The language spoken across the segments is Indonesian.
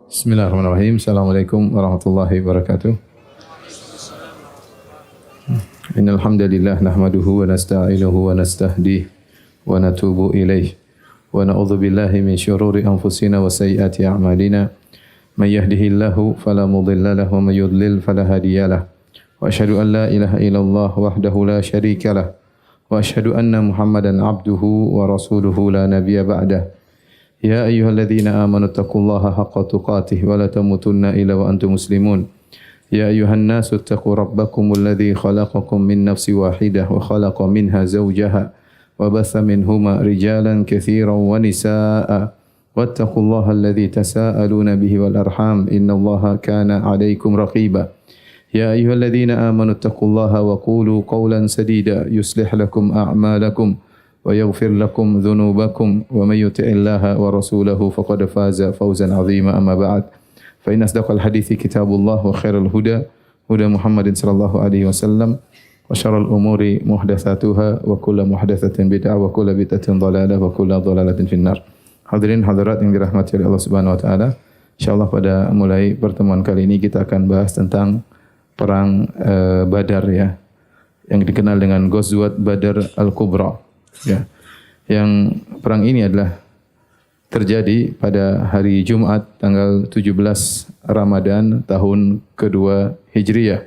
Bismillahirrahmanirrahim. Assalamualaikum warahmatullahi wabarakatuh. Innal hamdalillah nahmaduhu wa nasta'inuhu wa nastahdihi wa natubu ilaih wa na'udzu billahi min syururi anfusina wa sayyiati a'malina. May yahdihillahu fala mudilla lahu wa may yudlil fala hadiyalah. Wa asyhadu an la ilaha illallah wahdahu la syarika lah. Wa asyhadu anna Muhammadan abduhu wa rasuluhu la nabiyya ba'dah. Ya ayyuhalladzina amanu taqullaha haqqa tuqatih wa la tamutunna illa wa antum muslimun. Ya ayyuhan nasu taqu rabbakumul ladzi khalaqakum min nafsin wahidah wa khalaqa minha zawjaha wa batha minhuma rijalan katsiran wa nisaa'a wattaqullaha alladzi tasaaluna bihi wal arham innallaha kana 'alaykum raqiba. Ya ayyuhalladzina amanu taqullaha wa qulu qawlan sadida yuslih lakum a'malakum wa yaghfir lakum dhunubakum wa may yuti'illaha wa rasulahu faqad faza fawzan 'azima amma ba'd fa inna asdaqal hadithi kitabullah wa khairal huda Muhammadin sallallahu alaihi wasallam wa syarrul umuri muhdatsatuha wa kullu muhdatsatin bid'ah wa kullu bid'atin dhalalah wa kullu dhalalatin finnar. Hadirin hadirat yang dirahmati oleh Allah Subhanahu wa taala, insyaallah pada mulai pertemuan kali ini kita akan bahas tentang perang Badar ya, yang dikenal dengan Ghazwat Badar Al-Kubra. Ya, yang perang ini adalah terjadi pada hari Jumat tanggal 17 Ramadan tahun kedua Hijriyah.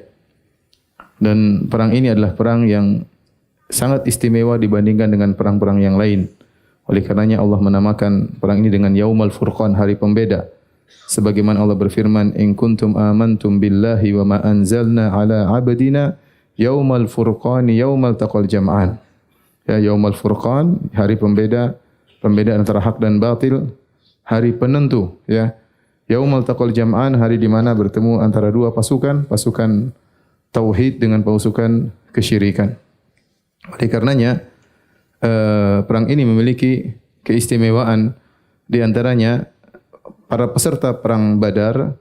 Dan perang ini adalah perang yang sangat istimewa dibandingkan dengan perang-perang yang lain. Oleh karenanya Allah menamakan perang ini dengan Yaumal Furqan, hari pembeda. Sebagaimana Allah berfirman, "In kuntum amantum billahi wa ma anzalna ala 'abdina yaumal furqani yaumal taqal jam'an." Ya, Yaumal Furqan, hari pembeda antara hak dan batil, hari penentu ya. Yaumal taqal jam'an, hari di mana bertemu antara dua pasukan tauhid dengan pasukan kesyirikan. Oleh karenanya perang ini memiliki keistimewaan, di antaranya para peserta perang Badar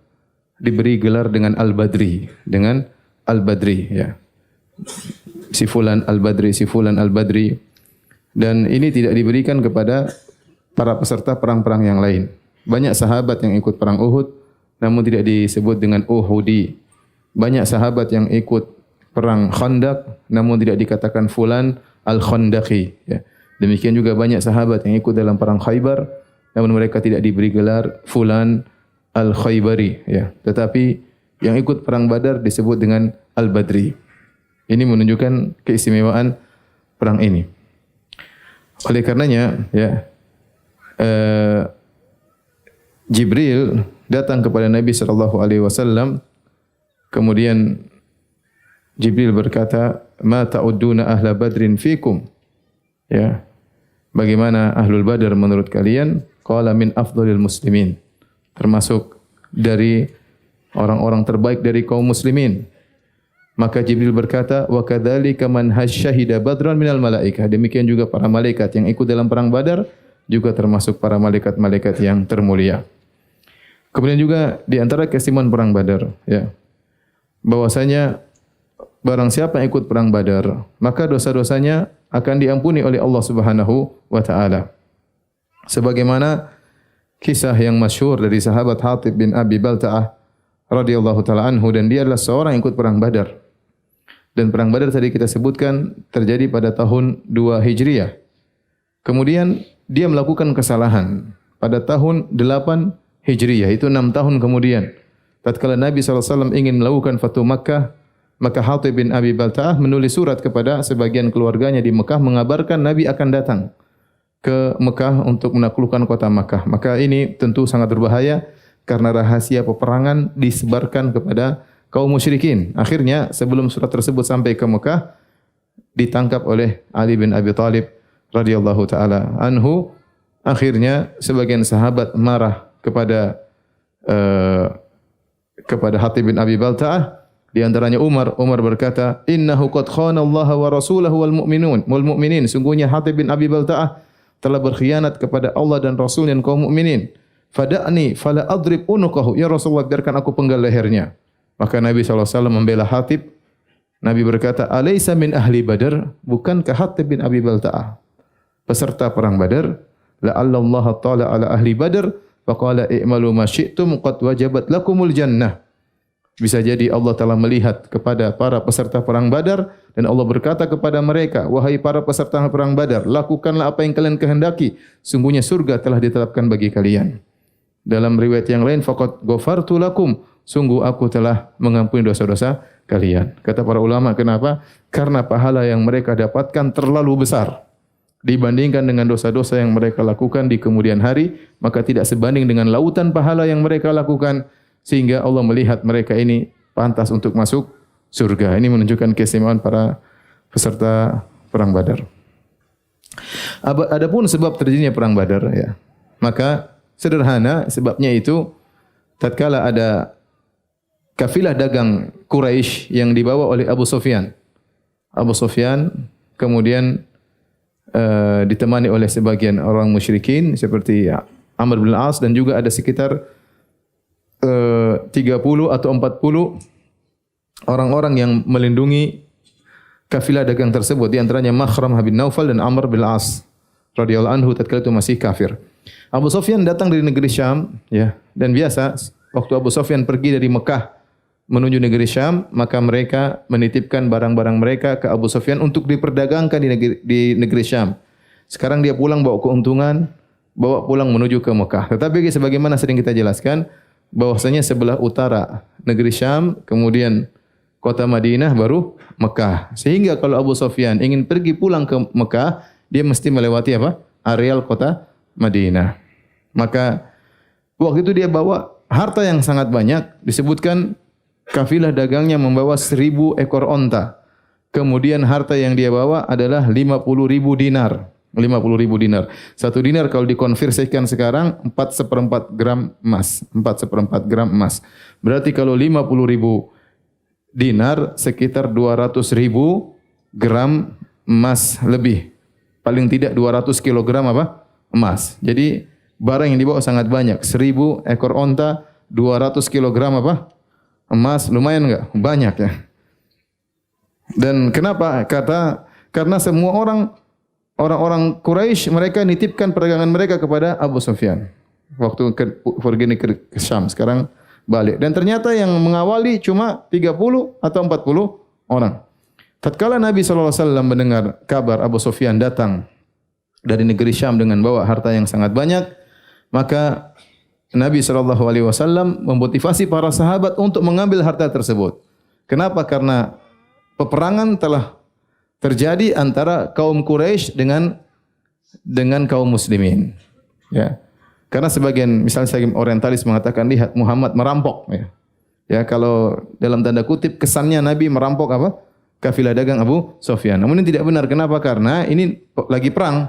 diberi gelar dengan Al-Badri, ya. Si fulan Al-Badri, dan ini tidak diberikan kepada para peserta perang-perang yang lain. Banyak sahabat yang ikut perang Uhud namun tidak disebut dengan Uhudi. Banyak sahabat yang ikut perang Khandaq namun tidak dikatakan fulan Al-Khandaqi ya. Demikian juga banyak sahabat yang ikut dalam perang Khaybar namun mereka tidak diberi gelar fulan Al-Khaybari ya. Tetapi yang ikut perang Badar disebut dengan Al-Badri. Ini menunjukkan keistimewaan perang ini. Oleh karenanya, ya, Jibril datang kepada Nabi sallallahu alaihi wasallam. Kemudian Jibril berkata, "Ma ta'udduna ahla badrin fikum?" Ya. Bagaimana ahlul Badar menurut kalian? Qala min afdhalil muslimin. Termasuk dari orang-orang terbaik dari kaum muslimin. Maka Jibril berkata, wa kadzalika man hasyahida badran minal malaikah. Demikian juga para malaikat yang ikut dalam perang Badar juga termasuk para malaikat-malaikat yang termulia. Kemudian juga di antara keistimewaan perang Badar, ya, bahwasanya barang siapa yang ikut perang Badar, maka dosa-dosanya akan diampuni oleh Allah Subhanahu wa taala. Sebagaimana kisah yang masyhur dari sahabat Hatib bin Abi Balta'ah radhiyallahu taala anhu, dan dia adalah seorang yang ikut perang Badar. Dan perang Badar tadi kita sebutkan terjadi pada tahun 2 Hijriah. Kemudian dia melakukan kesalahan pada tahun 8 Hijriah, itu 6 tahun kemudian. Tatkala Nabi SAW ingin melakukan Fatu Makkah, maka Hatib bin Abi Balta'ah menulis surat kepada sebagian keluarganya di Mekah mengabarkan Nabi akan datang ke Mekah untuk menaklukkan kota Makkah. Maka ini tentu sangat berbahaya karena rahasia peperangan disebarkan kepada kaum musyrikin. Akhirnya sebelum surat tersebut sampai ke Mekah, ditangkap oleh Ali bin Abi Thalib radhiyallahu taala anhu. Akhirnya sebagian sahabat marah kepada Hatib bin Abi Balta'ah, di antaranya Umar. Umar berkata, "Innahu qad khana Allah wa rasulahu wal mu'minin." Sungguhnya Hatib bin Abi Balta'ah telah berkhianat kepada Allah dan Rasul dan kaum mukminin. "Fada'ni fala adrib unuqahu." Ya Rasulullah, biarkan aku penggal lehernya. Maka Nabi SAW membela Hatib. Nabi berkata, "Alaysa min ahli Badar?" Bukankah Hatib bin Abi Balta'ah peserta perang Badar? "La'alla Allah ta'ala ala ahli Badar faqala i'malu ma syi'tum qad wajabat lakumul jannah. Bisa jadi Allah telah melihat kepada para peserta perang Badar dan Allah berkata kepada mereka, wahai para peserta perang Badar, lakukanlah apa yang kalian kehendaki, sungguhnya surga telah ditetapkan bagi kalian. Dalam riwayat yang lain, faqad ghafartu lakum, sungguh aku telah mengampuni dosa-dosa kalian. Kata para ulama, kenapa? Karena pahala yang mereka dapatkan terlalu besar dibandingkan dengan dosa-dosa yang mereka lakukan di kemudian hari, maka tidak sebanding dengan lautan pahala yang mereka lakukan, sehingga Allah melihat mereka ini pantas untuk masuk surga. Ini menunjukkan keistimewaan para peserta perang Badar. Adapun sebab terjadinya perang Badar, ya, maka sederhana sebabnya itu tatkala ada kafilah dagang Quraisy yang dibawa oleh Abu Sufyan. Abu Sufyan kemudian ditemani oleh sebagian orang musyrikin seperti Amr bin Al-As dan juga ada sekitar 30 atau 40 orang-orang yang melindungi kafilah dagang tersebut, di antaranya Makhram bin Naufal dan Amr bin Al-As radhiyallahu anhu tatkala itu masih kafir. Abu Sufyan datang dari negeri Syam, ya, dan biasa waktu Abu Sufyan pergi dari Mekah menuju negeri Syam, maka mereka menitipkan barang-barang mereka ke Abu Sufyan untuk diperdagangkan di negeri Syam. Sekarang dia pulang bawa keuntungan, bawa pulang menuju ke Mekah. Tetapi sebagaimana sering kita jelaskan, bahwasanya sebelah utara negeri Syam, kemudian kota Madinah, baru Mekah. Sehingga kalau Abu Sufyan ingin pergi pulang ke Mekah, dia mesti melewati apa? Areal kota Madinah. Maka waktu itu dia bawa harta yang sangat banyak, disebutkan kafilah dagangnya membawa 1.000 ekor onta. Kemudian harta yang dia bawa adalah 50.000 dinar. 50.000 dinar. 1 dinar kalau dikonversikan sekarang 4/4 gram emas. 4/4 gram emas. Berarti kalau 50.000 dinar sekitar 200.000 gram emas lebih. Paling tidak 200 kilogram apa? Emas. Jadi barang yang dibawa sangat banyak. 1.000 ekor onta, 200 kilogram apa? Emas, lumayan enggak? Banyak, ya. Dan kenapa? Karena semua orang-orang Quraisy mereka nitipkan perdagangan mereka kepada Abu Sufyan. Waktu pergi ke Syam, sekarang balik. Dan ternyata yang mengawali cuma 30 atau 40 orang. Tatkala Nabi SAW mendengar kabar Abu Sufyan datang dari negeri Syam dengan bawa harta yang sangat banyak, maka Nabi SAW memotivasi para sahabat untuk mengambil harta tersebut. Kenapa? Karena peperangan telah terjadi antara kaum Quraisy dengan kaum muslimin. Ya. Karena sebagian misalnya orientalis mengatakan, lihat Muhammad merampok, ya. Ya, kalau dalam tanda kutip kesannya Nabi merampok apa? Kafilah dagang Abu Sufyan. Namun ini tidak benar. Kenapa? Karena ini lagi perang.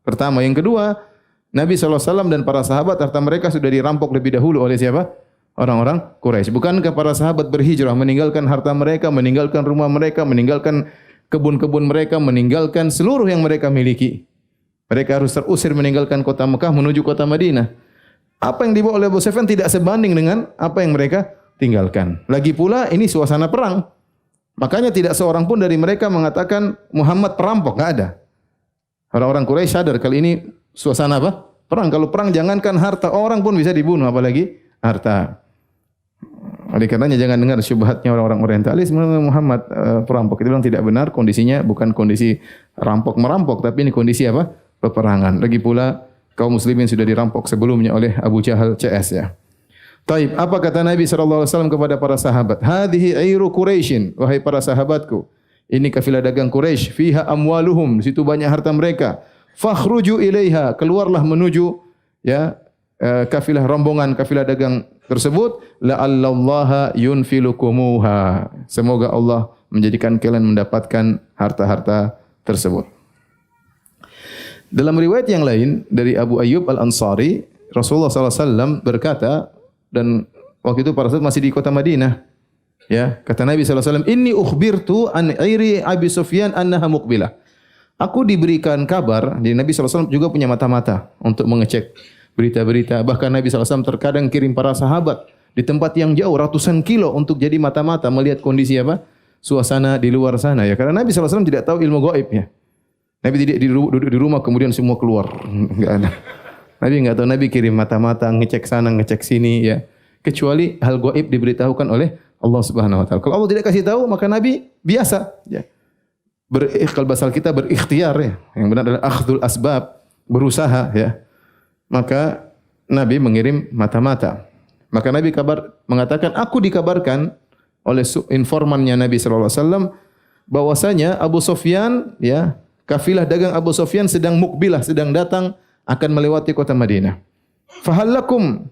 Pertama, yang kedua, Nabi SAW dan para sahabat harta mereka sudah dirampok lebih dahulu oleh siapa? Orang-orang Quraisy. Bukankah para sahabat berhijrah meninggalkan harta mereka, meninggalkan rumah mereka, meninggalkan kebun-kebun mereka, meninggalkan seluruh yang mereka miliki. Mereka harus terusir meninggalkan kota Mekah menuju kota Madinah. Apa yang dibawa oleh Abu Sufyan tidak sebanding dengan apa yang mereka tinggalkan. Lagi pula ini suasana perang. Makanya tidak seorang pun dari mereka mengatakan Muhammad perampok, enggak ada. Orang-orang Quraisy sadar kali ini suasana apa? Perang. Kalau perang jangankan harta orang pun bisa dibunuh, apalagi harta. Oleh karenanya jangan dengar syubhatnya orang-orang orientalis Muhammad perampok. Itu bilang tidak benar, kondisinya bukan kondisi rampok-merampok, tapi ini kondisi apa? Peperangan. Lagi pula kaum muslimin sudah dirampok sebelumnya oleh Abu Jahal CS, ya. Taib, apa kata Nabi SAW kepada para sahabat? Hadhihi airu Quraisyin, wahai para sahabatku, ini kafilah dagang Quraisy, fiha amwaluhum, di situ banyak harta mereka. Fakhruju ilaiha, keluarlah menuju, ya, kafilah rombongan kafilah dagang tersebut. La'allallaha yunfilukumuha, semoga Allah menjadikan kalian mendapatkan harta-harta tersebut. Dalam riwayat yang lain dari Abu Ayyub Al-Ansari, Rasulullah SAW berkata, dan waktu itu para sahabat masih di kota Madinah, ya, kata Nabi SAW, inni ukhbirtu an iri Abi Sufyan annaha muqbilah. Aku diberikan kabar, jadi Nabi SAW juga punya mata-mata untuk mengecek berita-berita. Bahkan Nabi SAW terkadang kirim para sahabat di tempat yang jauh, ratusan kilo, untuk jadi mata-mata melihat kondisi apa? Suasana di luar sana, ya. Karena Nabi SAW tidak tahu ilmu gaib, ya. Nabi tidak duduk di rumah kemudian semua keluar. Enggak ada. Nabi enggak tahu, Nabi kirim mata-mata ngecek sana, ngecek sini ya. Kecuali hal gaib diberitahukan oleh Allah Subhanahu wa taala. Kalau Allah tidak kasih tahu, maka Nabi biasa ya. Kalau bahasa kita berikhtiar ya. Yang benar adalah akhdul asbab, berusaha ya. Maka Nabi mengirim mata-mata. Maka Nabi mengatakan, aku dikabarkan oleh informannya Nabi sallallahu alaihi wasallam bahwasanya Abu Sufyan ya, kafilah dagang Abu Sufyan sedang mukbilah, sedang datang akan melewati kota Madinah. Fahallakum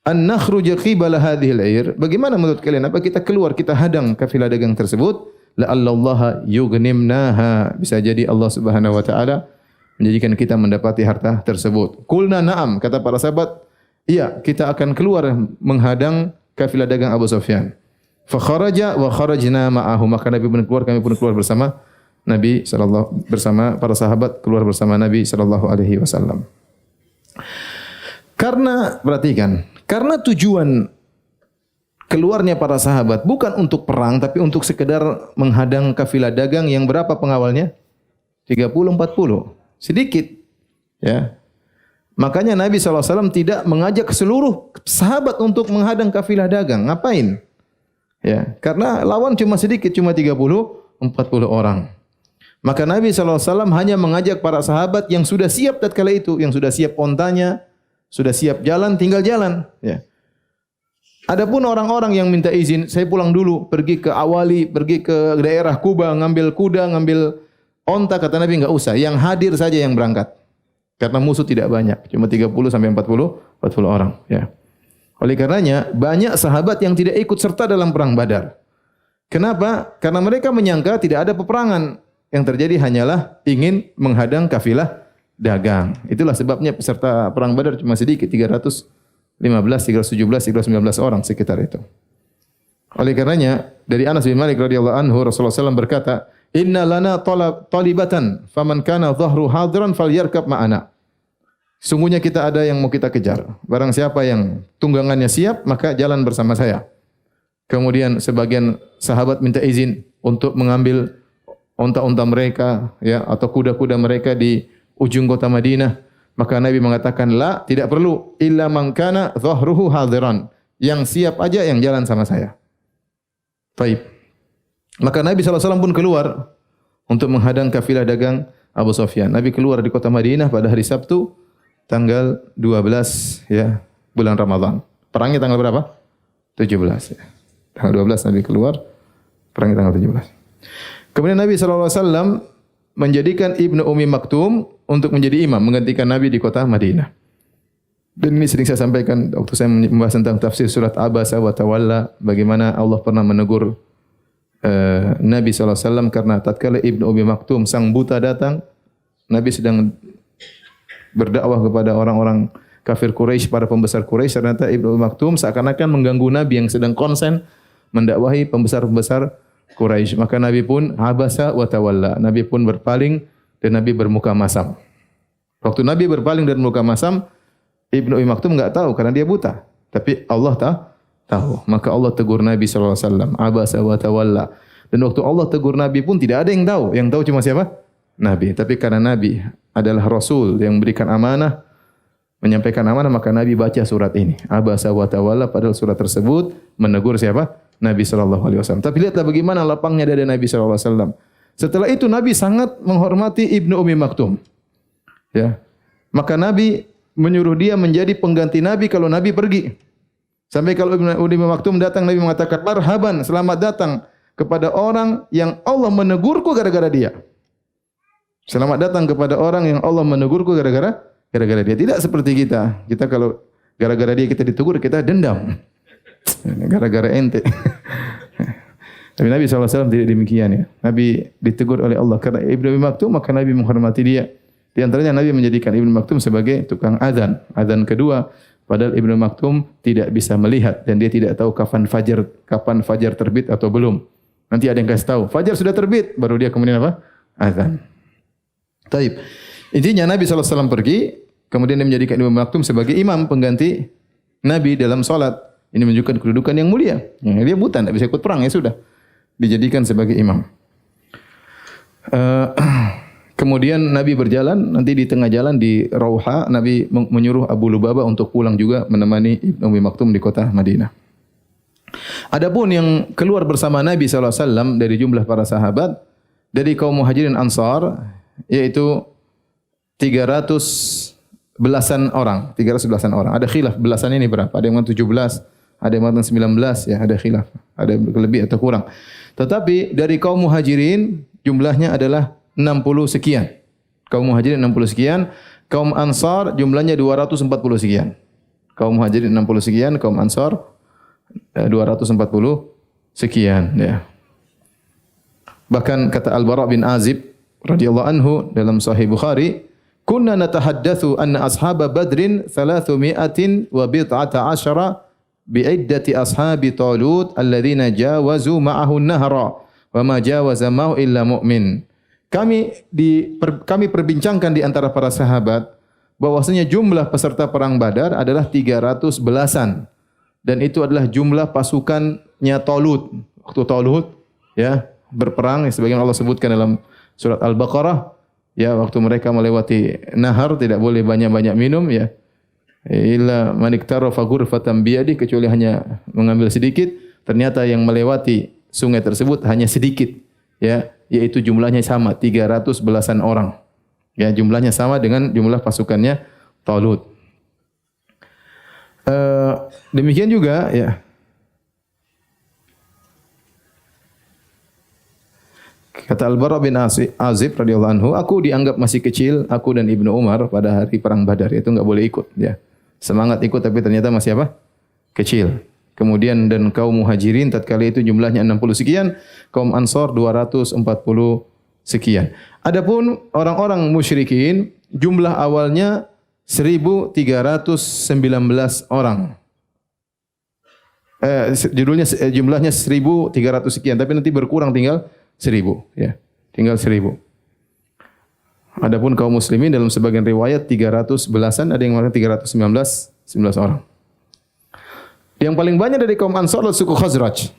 an nakhruja qibala hadhil air. Bagaimana menurut kalian? Apa kita keluar, kita hadang kafilah dagang tersebut? La'allallaha yughnimnaha. Bisa jadi Allah Subhanahu wa taala menjadikan kita mendapati harta tersebut. Qulna na'am, kata para sahabat, iya, kita akan keluar menghadang kafilah dagang Abu Sufyan. Fa kharaja wa kharajna ma'ahu. Maka Nabi pun keluar, kami pun keluar bersama bersama para sahabat, keluar bersama Nabi sallallahu alaihi wasallam. Karena perhatikan, karena tujuan keluarnya para sahabat bukan untuk perang, tapi untuk sekedar menghadang kafilah dagang yang berapa pengawalnya? 30, 40. Sedikit. Ya. Makanya Nabi SAW tidak mengajak seluruh sahabat untuk menghadang kafilah dagang. Ngapain? Ya. Karena lawan cuma sedikit, cuma 30, 40 orang. Maka Nabi SAW hanya mengajak para sahabat yang sudah siap tatkala itu, yang sudah siap ontanya, sudah siap jalan, tinggal jalan. Ya. Adapun orang-orang yang minta izin, saya pulang dulu, pergi ke Awali, pergi ke daerah Kuba, ngambil kuda, ngambil onta, kata Nabi enggak usah. Yang hadir saja yang berangkat. Karena musuh tidak banyak, cuma 30 sampai 40 orang. Ya. Oleh karenanya, banyak sahabat yang tidak ikut serta dalam perang Badar. Kenapa? Karena mereka menyangka tidak ada peperangan. Yang terjadi hanyalah ingin menghadang kafilah dagang. Itulah sebabnya peserta perang Badar cuma sedikit, 315, 317, 319 orang sekitar itu. Oleh karenanya dari Anas bin Malik radhiyallahu anhu Rasulullah SAW berkata, "Inna lana talibatan, faman kana dhahru hadiran falyarkab ma'ana." Sungguhnya kita ada yang mau kita kejar. Barang siapa yang tunggangannya siap, maka jalan bersama saya. Kemudian sebagian sahabat minta izin untuk mengambil unta-unta mereka ya atau kuda-kuda mereka di ujung kota Madinah. Maka Nabi mengatakan, la, tidak perlu. Illa man kana dhahruhu hadiran. Yang siap aja yang jalan sama saya. Baik. Maka Nabi SAW pun keluar untuk menghadang kafilah dagang Abu Sufyan. Nabi keluar di kota Madinah pada hari Sabtu, tanggal 12 ya, bulan Ramadan. Perangnya tanggal berapa? 17 ya. Tanggal 12 Nabi keluar, perangnya tanggal 17. Kemudian Nabi SAW menjadikan Ibnu Ummi Maktum untuk menjadi imam, menggantikan Nabi di kota Madinah. Dan ini sering saya sampaikan waktu saya membahas tentang tafsir surat Abasa wa Tawalla, bagaimana Allah pernah menegur Nabi SAW karena tatkala Ibnu Ummi Maktum sang buta datang, Nabi sedang berdakwah kepada orang-orang kafir Quraisy, para pembesar Quraisy, ternyata Ibnu Ummi Maktum seakan-akan mengganggu Nabi yang sedang konsen mendakwahi pembesar-pembesar Quraisy. Maka Nabi pun abasa wa tawalla. Nabi pun berpaling dan Nabi bermuka masam. Waktu Nabi berpaling dan bermuka masam, Ibnu Ummi Maktum enggak tahu karena dia buta. Tapi Allah tahu. Maka Allah tegur Nabi sallallahu alaihi wasallam, abasa wa tawalla. Dan waktu Allah tegur Nabi pun tidak ada yang tahu. Yang tahu cuma siapa? Nabi. Tapi karena Nabi adalah Rasul yang memberikan amanah, menyampaikan amanah, maka Nabi baca surat ini. Abasa wa tawalla, padahal surat tersebut menegur siapa? Nabi sallallahu alaihi wasallam. Tapi lihatlah bagaimana lapangnya dada Nabi sallallahu alaihi wasallam. Setelah itu Nabi sangat menghormati Ibnu Ummi Maktum. Ya. Maka Nabi menyuruh dia menjadi pengganti Nabi kalau Nabi pergi. Sampai kalau Ibnu Ummi Maktum datang, Nabi mengatakan, "Marhaban, selamat datang kepada orang yang Allah menegurku gara-gara dia." Selamat datang kepada orang yang Allah menegurku gara-gara dia. Tidak seperti kita. Kita kalau gara-gara dia kita ditegur, kita dendam. Gara-gara ente. Tapi Nabi SAW tidak demikian ya. Nabi ditegur oleh Allah karena Ibnu Ummi Maktum, maka Nabi menghormati dia. Di antaranya Nabi menjadikan Ibnu Maktum sebagai tukang azan. Azan kedua, padahal Ibnu Maktum tidak bisa melihat dan dia tidak tahu kapan fajar terbit atau belum. Nanti ada yang kasih tahu, fajar sudah terbit, baru dia kemudian apa? Azan. Taib. Intinya Nabi SAW pergi, kemudian dia menjadikan Ibnu Maktum sebagai imam pengganti Nabi dalam salat. Ini menunjukkan kedudukan yang mulia. Dia buta, tidak bisa ikut perang, ya sudah. Dijadikan sebagai imam. Kemudian Nabi berjalan, nanti di tengah jalan di Rauha, Nabi menyuruh Abu Lubabah untuk pulang juga menemani Ibnu Ummi Maktum di kota Madinah. Adapun yang keluar bersama Nabi SAW dari jumlah para sahabat, dari kaum Muhajirin Ansar, yaitu 300 belasan orang. Ada khilaf belasan ini berapa? Ada yang mengatakan 17, ada yang mengatakan 19, ya ada khilaf. Ada lebih atau kurang. Tetapi dari kaum Muhajirin jumlahnya adalah 60 sekian. Kaum Muhajirin 60 sekian, kaum Ansar jumlahnya 240 sekian. Kaum Muhajirin 60 sekian, kaum Ansar 240 sekian, ya. Bahkan kata Al-Bara bin Azib radhiyallahu anhu dalam Sahih Bukhari, "Kunna natahaddatsu anna ashaba Badrin 300 wa bid'ata asyara bi'iddati ashabi Talut alladziina jawazu ma'ahu an-nahra wa ma jawaza ma'ahu illa mu'min." Kami perbincangkan di antara para sahabat bahwasanya jumlah peserta perang Badar adalah 300 belasan. Dan itu adalah jumlah pasukannya Talut. Waktu Talut ya berperang, sebagaimana Allah sebutkan dalam surat Al-Baqarah, ya waktu mereka melewati nahar tidak boleh banyak-banyak minum, ya. Illa man iktarafa ghurfatan biyadi, kecuali hanya mengambil sedikit. Ternyata yang melewati sungai tersebut hanya sedikit, ya, yaitu jumlahnya sama 300 belasan orang. Ya, jumlahnya sama dengan jumlah pasukannya Talut. Demikian juga, ya. Kata Al-Bara bin Azib radhiyallahu anhu, aku dianggap masih kecil, aku dan Ibnu Umar pada hari perang Badar, itu enggak boleh ikut, ya. Semangat ikut tapi ternyata masih apa? Kecil. Kemudian dan kaum Muhajirin tatkala itu jumlahnya 60 sekian, kaum Ansar 240 sekian. Adapun orang-orang musyrikin jumlah awalnya 1.319 orang. Jumlahnya 1.300 sekian, tapi nanti berkurang tinggal 1.000, ya. Tinggal 1.000. Adapun kaum muslimin dalam sebagian riwayat 300 belasan, ada yang mengatakan 319 orang. Yang paling banyak dari kaum Ansar adalah suku Khazraj.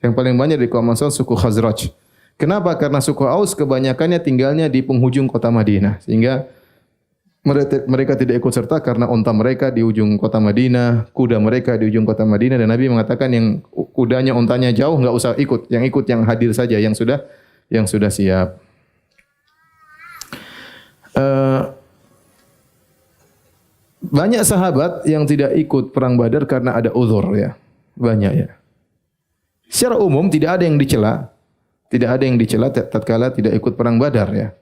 Yang paling banyak dari kaum Ansar suku Khazraj. Kenapa? Karena suku Aus kebanyakannya tinggalnya di penghujung kota Madinah, sehingga mereka tidak ikut serta karena unta mereka di ujung kota Madinah, kuda mereka di ujung kota Madinah, dan Nabi mengatakan yang kudanya, untanya jauh enggak usah ikut, yang ikut yang hadir saja, yang sudah siap. Banyak sahabat yang tidak ikut perang Badar karena ada uzur, ya. Banyak, ya. Secara umum tidak ada yang dicela, tatkala tidak ikut perang Badar, ya.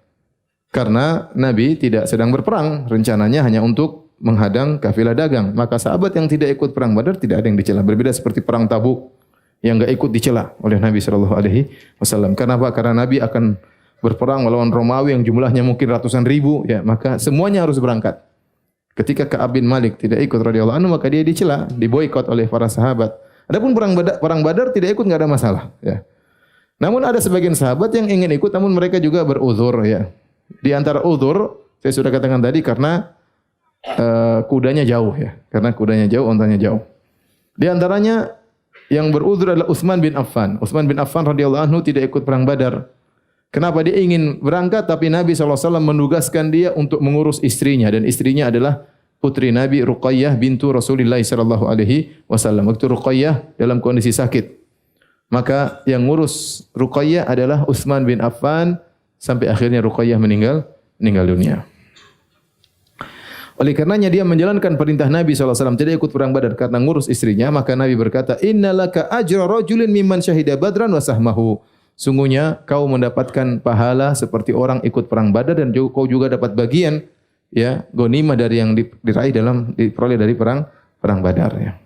Karena Nabi tidak sedang berperang, rencananya hanya untuk menghadang kafilah dagang. Maka sahabat yang tidak ikut perang Badar tidak ada yang dicela. Berbeda seperti perang Tabuk yang enggak ikut dicela oleh Nabi sallallahu alaihi wasallam. Kenapa? Karena Nabi akan berperang melawan Romawi yang jumlahnya mungkin ratusan ribu, ya, maka semuanya harus berangkat. Ketika Ka'ab bin Malik tidak ikut radhiyallahu anhu, maka dia dicela, diboikot oleh para sahabat. Adapun perang Badar tidak ikut enggak ada masalah, ya. Namun ada sebagian sahabat yang ingin ikut namun mereka juga beruzur, ya. Di antara uzur, saya sudah katakan tadi karena kudanya jauh, ya. Karena kudanya jauh, ontanya jauh. Di antaranya yang beruzur adalah Utsman bin Affan. Utsman bin Affan radhiyallahu anhu tidak ikut perang Badar. Kenapa? Dia ingin berangkat tapi Nabi SAW menugaskan dia untuk mengurus istrinya, dan istrinya adalah putri Nabi Ruqayyah bintu Rasulullah sallallahu alaihi wasallam. Waktu Ruqayyah dalam kondisi sakit, maka yang ngurus Ruqayyah adalah Utsman bin Affan sampai akhirnya Ruqayyah meninggal dunia. Oleh karenanya dia menjalankan perintah Nabi SAW tidak ikut perang Badar karena ngurus istrinya, maka Nabi berkata, "Innalaka ajra rajulin mimman syahida Badran wa sahmahu." Sungguhnya kau mendapatkan pahala seperti orang ikut perang Badar, dan kau juga dapat bagian, ya, ghanimah dari yang diraih diperoleh dari perang Badar, ya.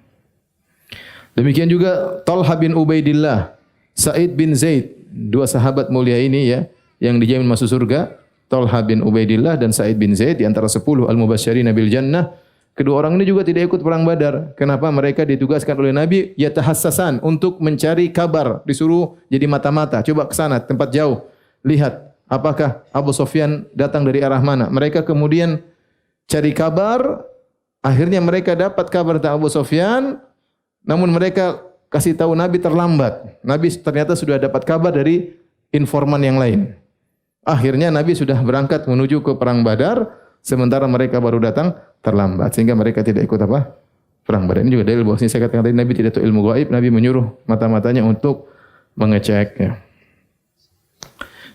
Demikian juga Talha bin Ubaidillah, Sa'id bin Zaid, dua sahabat mulia ini, ya, yang dijamin masuk surga. Talha bin Ubaidillah dan Sa'id bin Zaid di antara 10 al-mubasysyirina bil jannah. Kedua orang ini juga tidak ikut perang Badar. Kenapa? Mereka ditugaskan oleh Nabi yatahassasan, untuk mencari kabar, disuruh jadi mata-mata. Coba ke sana, tempat jauh, lihat apakah Abu Sufyan datang dari arah mana. Mereka kemudian cari kabar, akhirnya mereka dapat kabar tentang Abu Sufyan, namun mereka kasih tahu Nabi terlambat. Nabi ternyata sudah dapat kabar dari informan yang lain. Akhirnya Nabi sudah berangkat menuju ke perang Badar, sementara mereka baru datang terlambat sehingga mereka tidak ikut apa? Perang Badar. Ini juga dalil bahwasanya saya katakan tadi Nabi tidak tahu ilmu gaib, Nabi menyuruh mata-matanya untuk mengecek ya.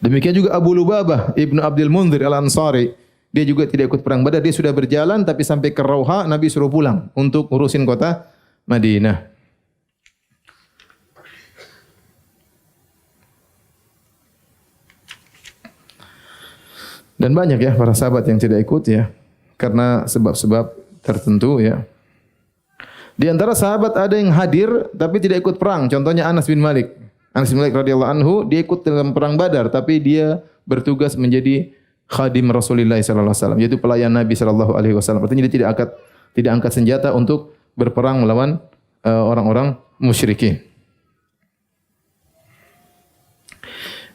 Demikian juga Abu Lubabah Ibnu Abdul Munzir Al-Ansari, dia juga tidak ikut perang Badar, dia sudah berjalan tapi sampai ke Rauha Nabi suruh pulang untuk ngurusin kota Madinah. Dan banyak ya para sahabat yang tidak ikut ya karena sebab-sebab tertentu ya. Di antara sahabat ada yang hadir tapi tidak ikut perang. Contohnya Anas bin Malik. Anas bin Malik radhiyallahu anhu dia ikut dalam perang Badar tapi dia bertugas menjadi khadim Rasulullah sallallahu alaihi wasallam, yaitu pelayan Nabi sallallahu alaihi wasallam. Artinya dia tidak angkat senjata untuk berperang melawan orang-orang musyrikin.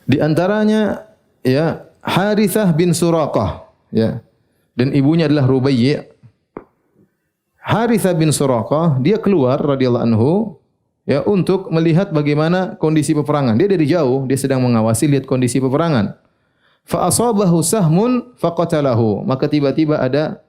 Di antaranya ya Harithah bin Suraqah ya. Dan ibunya adalah Rubayyi'. Harithah bin Suraqah dia keluar radhiyallahu anhu ya untuk melihat bagaimana kondisi peperangan. Dia dari jauh, dia sedang mengawasi lihat kondisi peperangan. Fa asabahu sahmun faqatalahu. Maka tiba-tiba ada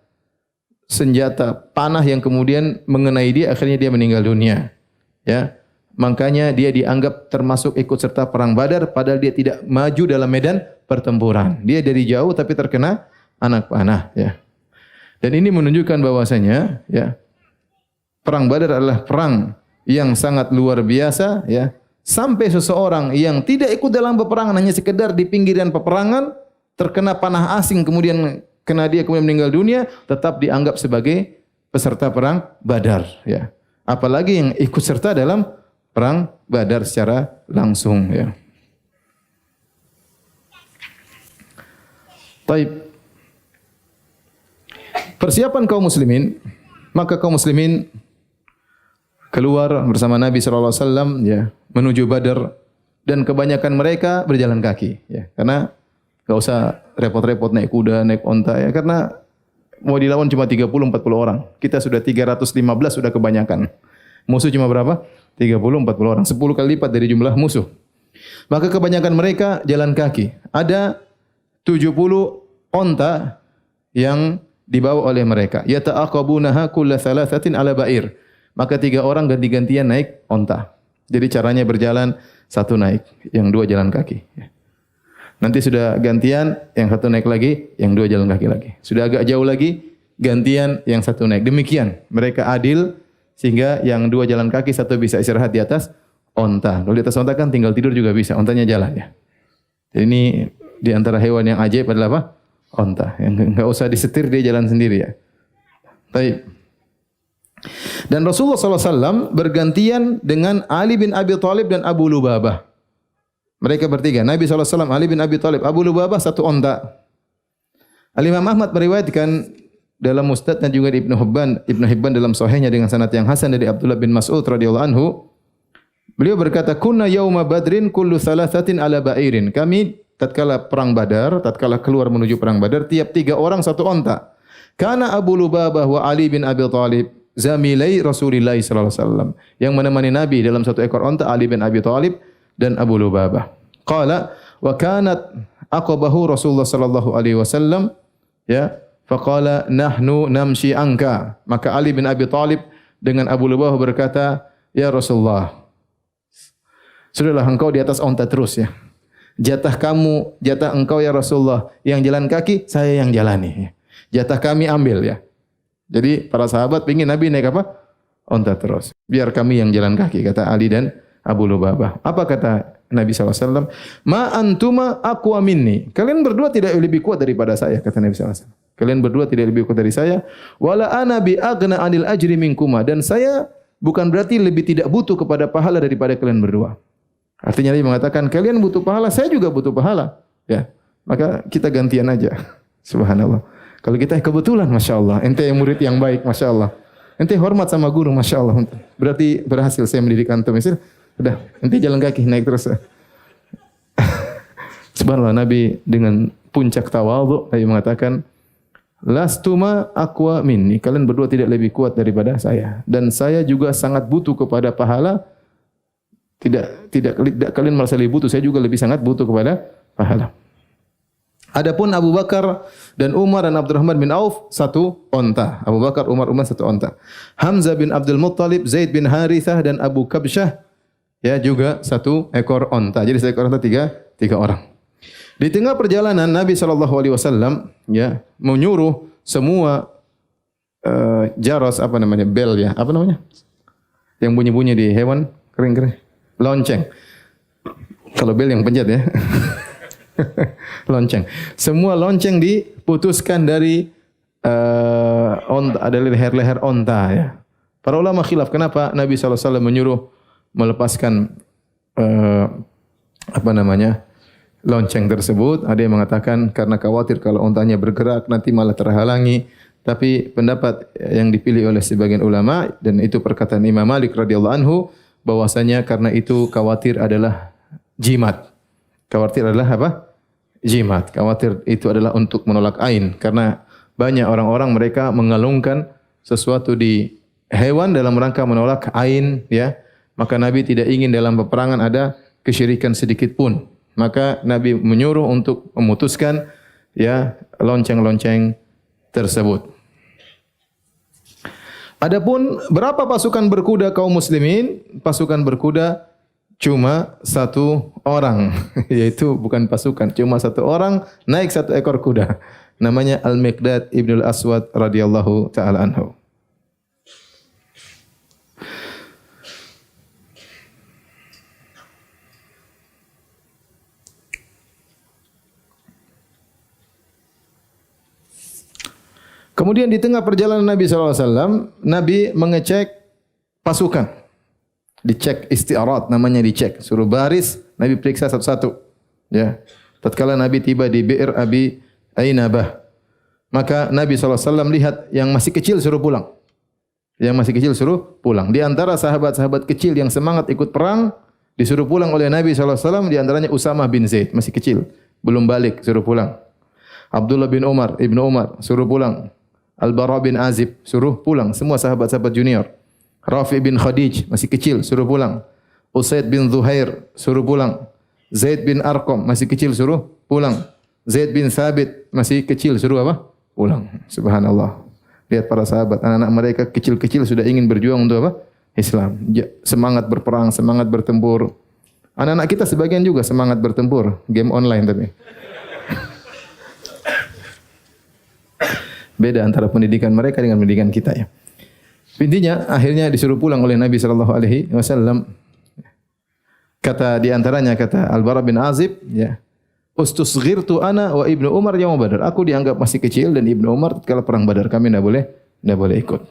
senjata panah yang kemudian mengenai dia, akhirnya dia meninggal dunia. Ya. Makanya dia dianggap termasuk ikut serta perang Badar padahal dia tidak maju dalam medan pertempuran. Dia dari jauh tapi terkena anak panah ya. Dan ini menunjukkan bahwasanya ya perang Badar adalah perang yang sangat luar biasa ya. Sampai seseorang yang tidak ikut dalam peperangan hanya sekedar di pinggiran peperangan terkena panah asing kemudian kena dia kemudian meninggal dunia tetap dianggap sebagai peserta perang Badar ya. Apalagi yang ikut serta dalam perang Badar secara langsung ya. Baik. Persiapan kaum muslimin, maka kaum muslimin keluar bersama Nabi sallallahu alaihi wasallam ya menuju Badar dan kebanyakan mereka berjalan kaki ya. Karena enggak usah repot-repot naik kuda, naik onta ya karena mau dilawan cuma 30-40 orang. Kita sudah 315 sudah kebanyakan. Musuh cuma berapa? 30-40 orang. 10 kali lipat dari jumlah musuh. Maka kebanyakan mereka jalan kaki. Ada 70 onta yang dibawa oleh mereka. Yata'aqabunaha kulla thalathatin ala ba'ir. Maka 3 orang ganti-gantian naik onta. Jadi caranya berjalan, satu naik, yang 2 jalan kaki. Nanti sudah gantian, yang 1 naik lagi, yang 2 jalan kaki lagi. Sudah agak jauh lagi, gantian, yang 1 naik. Demikian. Mereka adil, sehingga yang 2 jalan kaki, 1 bisa istirahat di atas onta. Kalau di atas onta kan tinggal tidur juga bisa, ontanya jalan ya. Jadi ini di antara hewan yang ajaib adalah apa? Onta. Yang enggak usah disetir, dia jalan sendiri ya. Baik. Dan Rasulullah SAW bergantian dengan Ali bin Abi Thalib dan Abu Lubabah. Mereka bertiga. Nabi SAW, Ali bin Abi Thalib, Abu Lubabah 1 onta. Al-Imam Ahmad meriwayatkan dalam Musnadnya juga di Ibnu Hibban dalam sahihnya dengan sanad yang hasan dari Abdullah bin Mas'ud radhiyallahu anhu. Beliau berkata, "Kunna yauma Badrin kullu thalathatin ala ba'irin." Kami tatkala perang Badar, tatkala keluar menuju perang Badar, tiap 3 orang 1 onta. Kana Abu Lubabah wa Ali bin Abi Thalib zamilai Rasulillah sallallahu alaihi wasallam. Yang menemani Nabi dalam 1 ekor onta Ali bin Abi Thalib dan Abu Lubabah. Qala wa kanat aqabahu Rasulullah sallallahu alaihi wasallam ya. Faqala nahnu namshi anka. Maka Ali bin Abi Thalib dengan Abu Lubabah berkata, "Ya Rasulullah, sudahlah engkau di atas onta terus ya. Jatah kamu, jatah engkau ya Rasulullah. Yang jalan kaki, saya yang jalani. Jatah kami ambil ya." Jadi para sahabat ingin Nabi naik apa? Onta terus. Biar kami yang jalan kaki, kata Ali dan Abu Lubabah. Apa kata Nabi SAW? Ma antuma aqwa minni. Kalian berdua tidak lebih kuat daripada saya, kata Nabi SAW. Kalian berdua tidak lebih kuat dari saya. Wala ana bi aghna 'anil ajri minkuma. Dan saya bukan berarti lebih tidak butuh kepada pahala daripada kalian berdua. Artinya Nabi mengatakan, kalian butuh pahala, saya juga butuh pahala. Ya, maka kita gantian aja. Subhanallah. Kalau kita kebetulan, Masya Allah. Ente yang murid yang baik, Masya Allah. Ente hormat sama guru, Masya Allah. Berarti berhasil saya mendidik antum. Udah, ente jalan kaki, naik terus. Subhanallah, Nabi dengan puncak tawadhu, Nabi mengatakan, lastuma aqwa minni. Kalian berdua tidak lebih kuat daripada saya. Dan saya juga sangat butuh kepada pahala. Tidak kalian merasa lebih butuh, saya juga lebih sangat butuh kepada pahala. Adapun Abu Bakar dan Umar dan Abdurrahman bin Auf satu onta. Abu Bakar, Umar satu onta. Hamzah bin Abdul Muttalib, Zaid bin Harithah dan Abu Kabsyah ya juga satu ekor onta. Jadi seekor onta tiga orang. Di tengah perjalanan Nabi SAW ya menyuruh semua jaros apa namanya bel ya apa namanya yang bunyi-bunyi di hewan kering-kering lonceng. Kalau bel yang pencet ya. Lonceng. Semua lonceng diputuskan dari onta, ada leher-leher onta ya. Para ulama khilaf kenapa Nabi SAW menyuruh melepaskan apa namanya lonceng tersebut. Ada yang mengatakan karena khawatir kalau ontanya bergerak nanti malah terhalangi. Tapi pendapat yang dipilih oleh sebagian ulama dan itu perkataan Imam Malik radhiyallahu anhu bahwasanya karena itu khawatir adalah jimat. Khawatir adalah apa? Jimat. Khawatir itu adalah untuk menolak ain. Karena banyak orang-orang mereka mengalungkan sesuatu di hewan dalam rangka menolak ain. Ya. Maka Nabi tidak ingin dalam peperangan ada kesyirikan sedikit pun. Maka Nabi menyuruh untuk memutuskan ya lonceng-lonceng tersebut. Adapun berapa pasukan berkuda kaum muslimin? Pasukan berkuda cuma satu orang, yaitu bukan pasukan, cuma satu orang naik satu ekor kuda. Namanya Al-Miqdad Ibnul Aswad radhiyallahu taala anhu. Kemudian di tengah perjalanan Nabi SAW, Nabi mengecek pasukan. Dicek istiarat, namanya dicek. Suruh baris, Nabi periksa satu-satu. Ya. Tatkala Nabi tiba di Bi'r Abi Ainabah, maka Nabi SAW lihat yang masih kecil suruh pulang. Yang masih kecil suruh pulang. Di antara sahabat-sahabat kecil yang semangat ikut perang, disuruh pulang oleh Nabi SAW, di antaranya Usamah bin Zaid, masih kecil. Belum balik, suruh pulang. Abdullah bin Umar, Ibnu Umar, suruh pulang. Al-Bara bin Azib, suruh pulang. Semua sahabat-sahabat junior. Rafi bin Khadij, masih kecil, suruh pulang. Usaid bin Zuhair, suruh pulang. Zaid bin Arqam, masih kecil, suruh pulang. Zaid bin Thabit, masih kecil, suruh apa? Pulang. Subhanallah. Lihat para sahabat, anak-anak mereka kecil-kecil sudah ingin berjuang untuk apa? Islam. Semangat berperang, semangat bertempur. Anak-anak kita sebagian juga semangat bertempur. Game online tapi. Beda antara pendidikan mereka dengan pendidikan kita ya. Intinya akhirnya disuruh pulang oleh Nabi sallallahu alaihi wasallam. Kata di antaranya kata Al-Bara bin Azib ya. Ustusghirtu ana wa Ibnu Umar yaum Badar. Aku dianggap masih kecil dan Ibnu Umar ketika perang Badar kami enggak boleh ikut.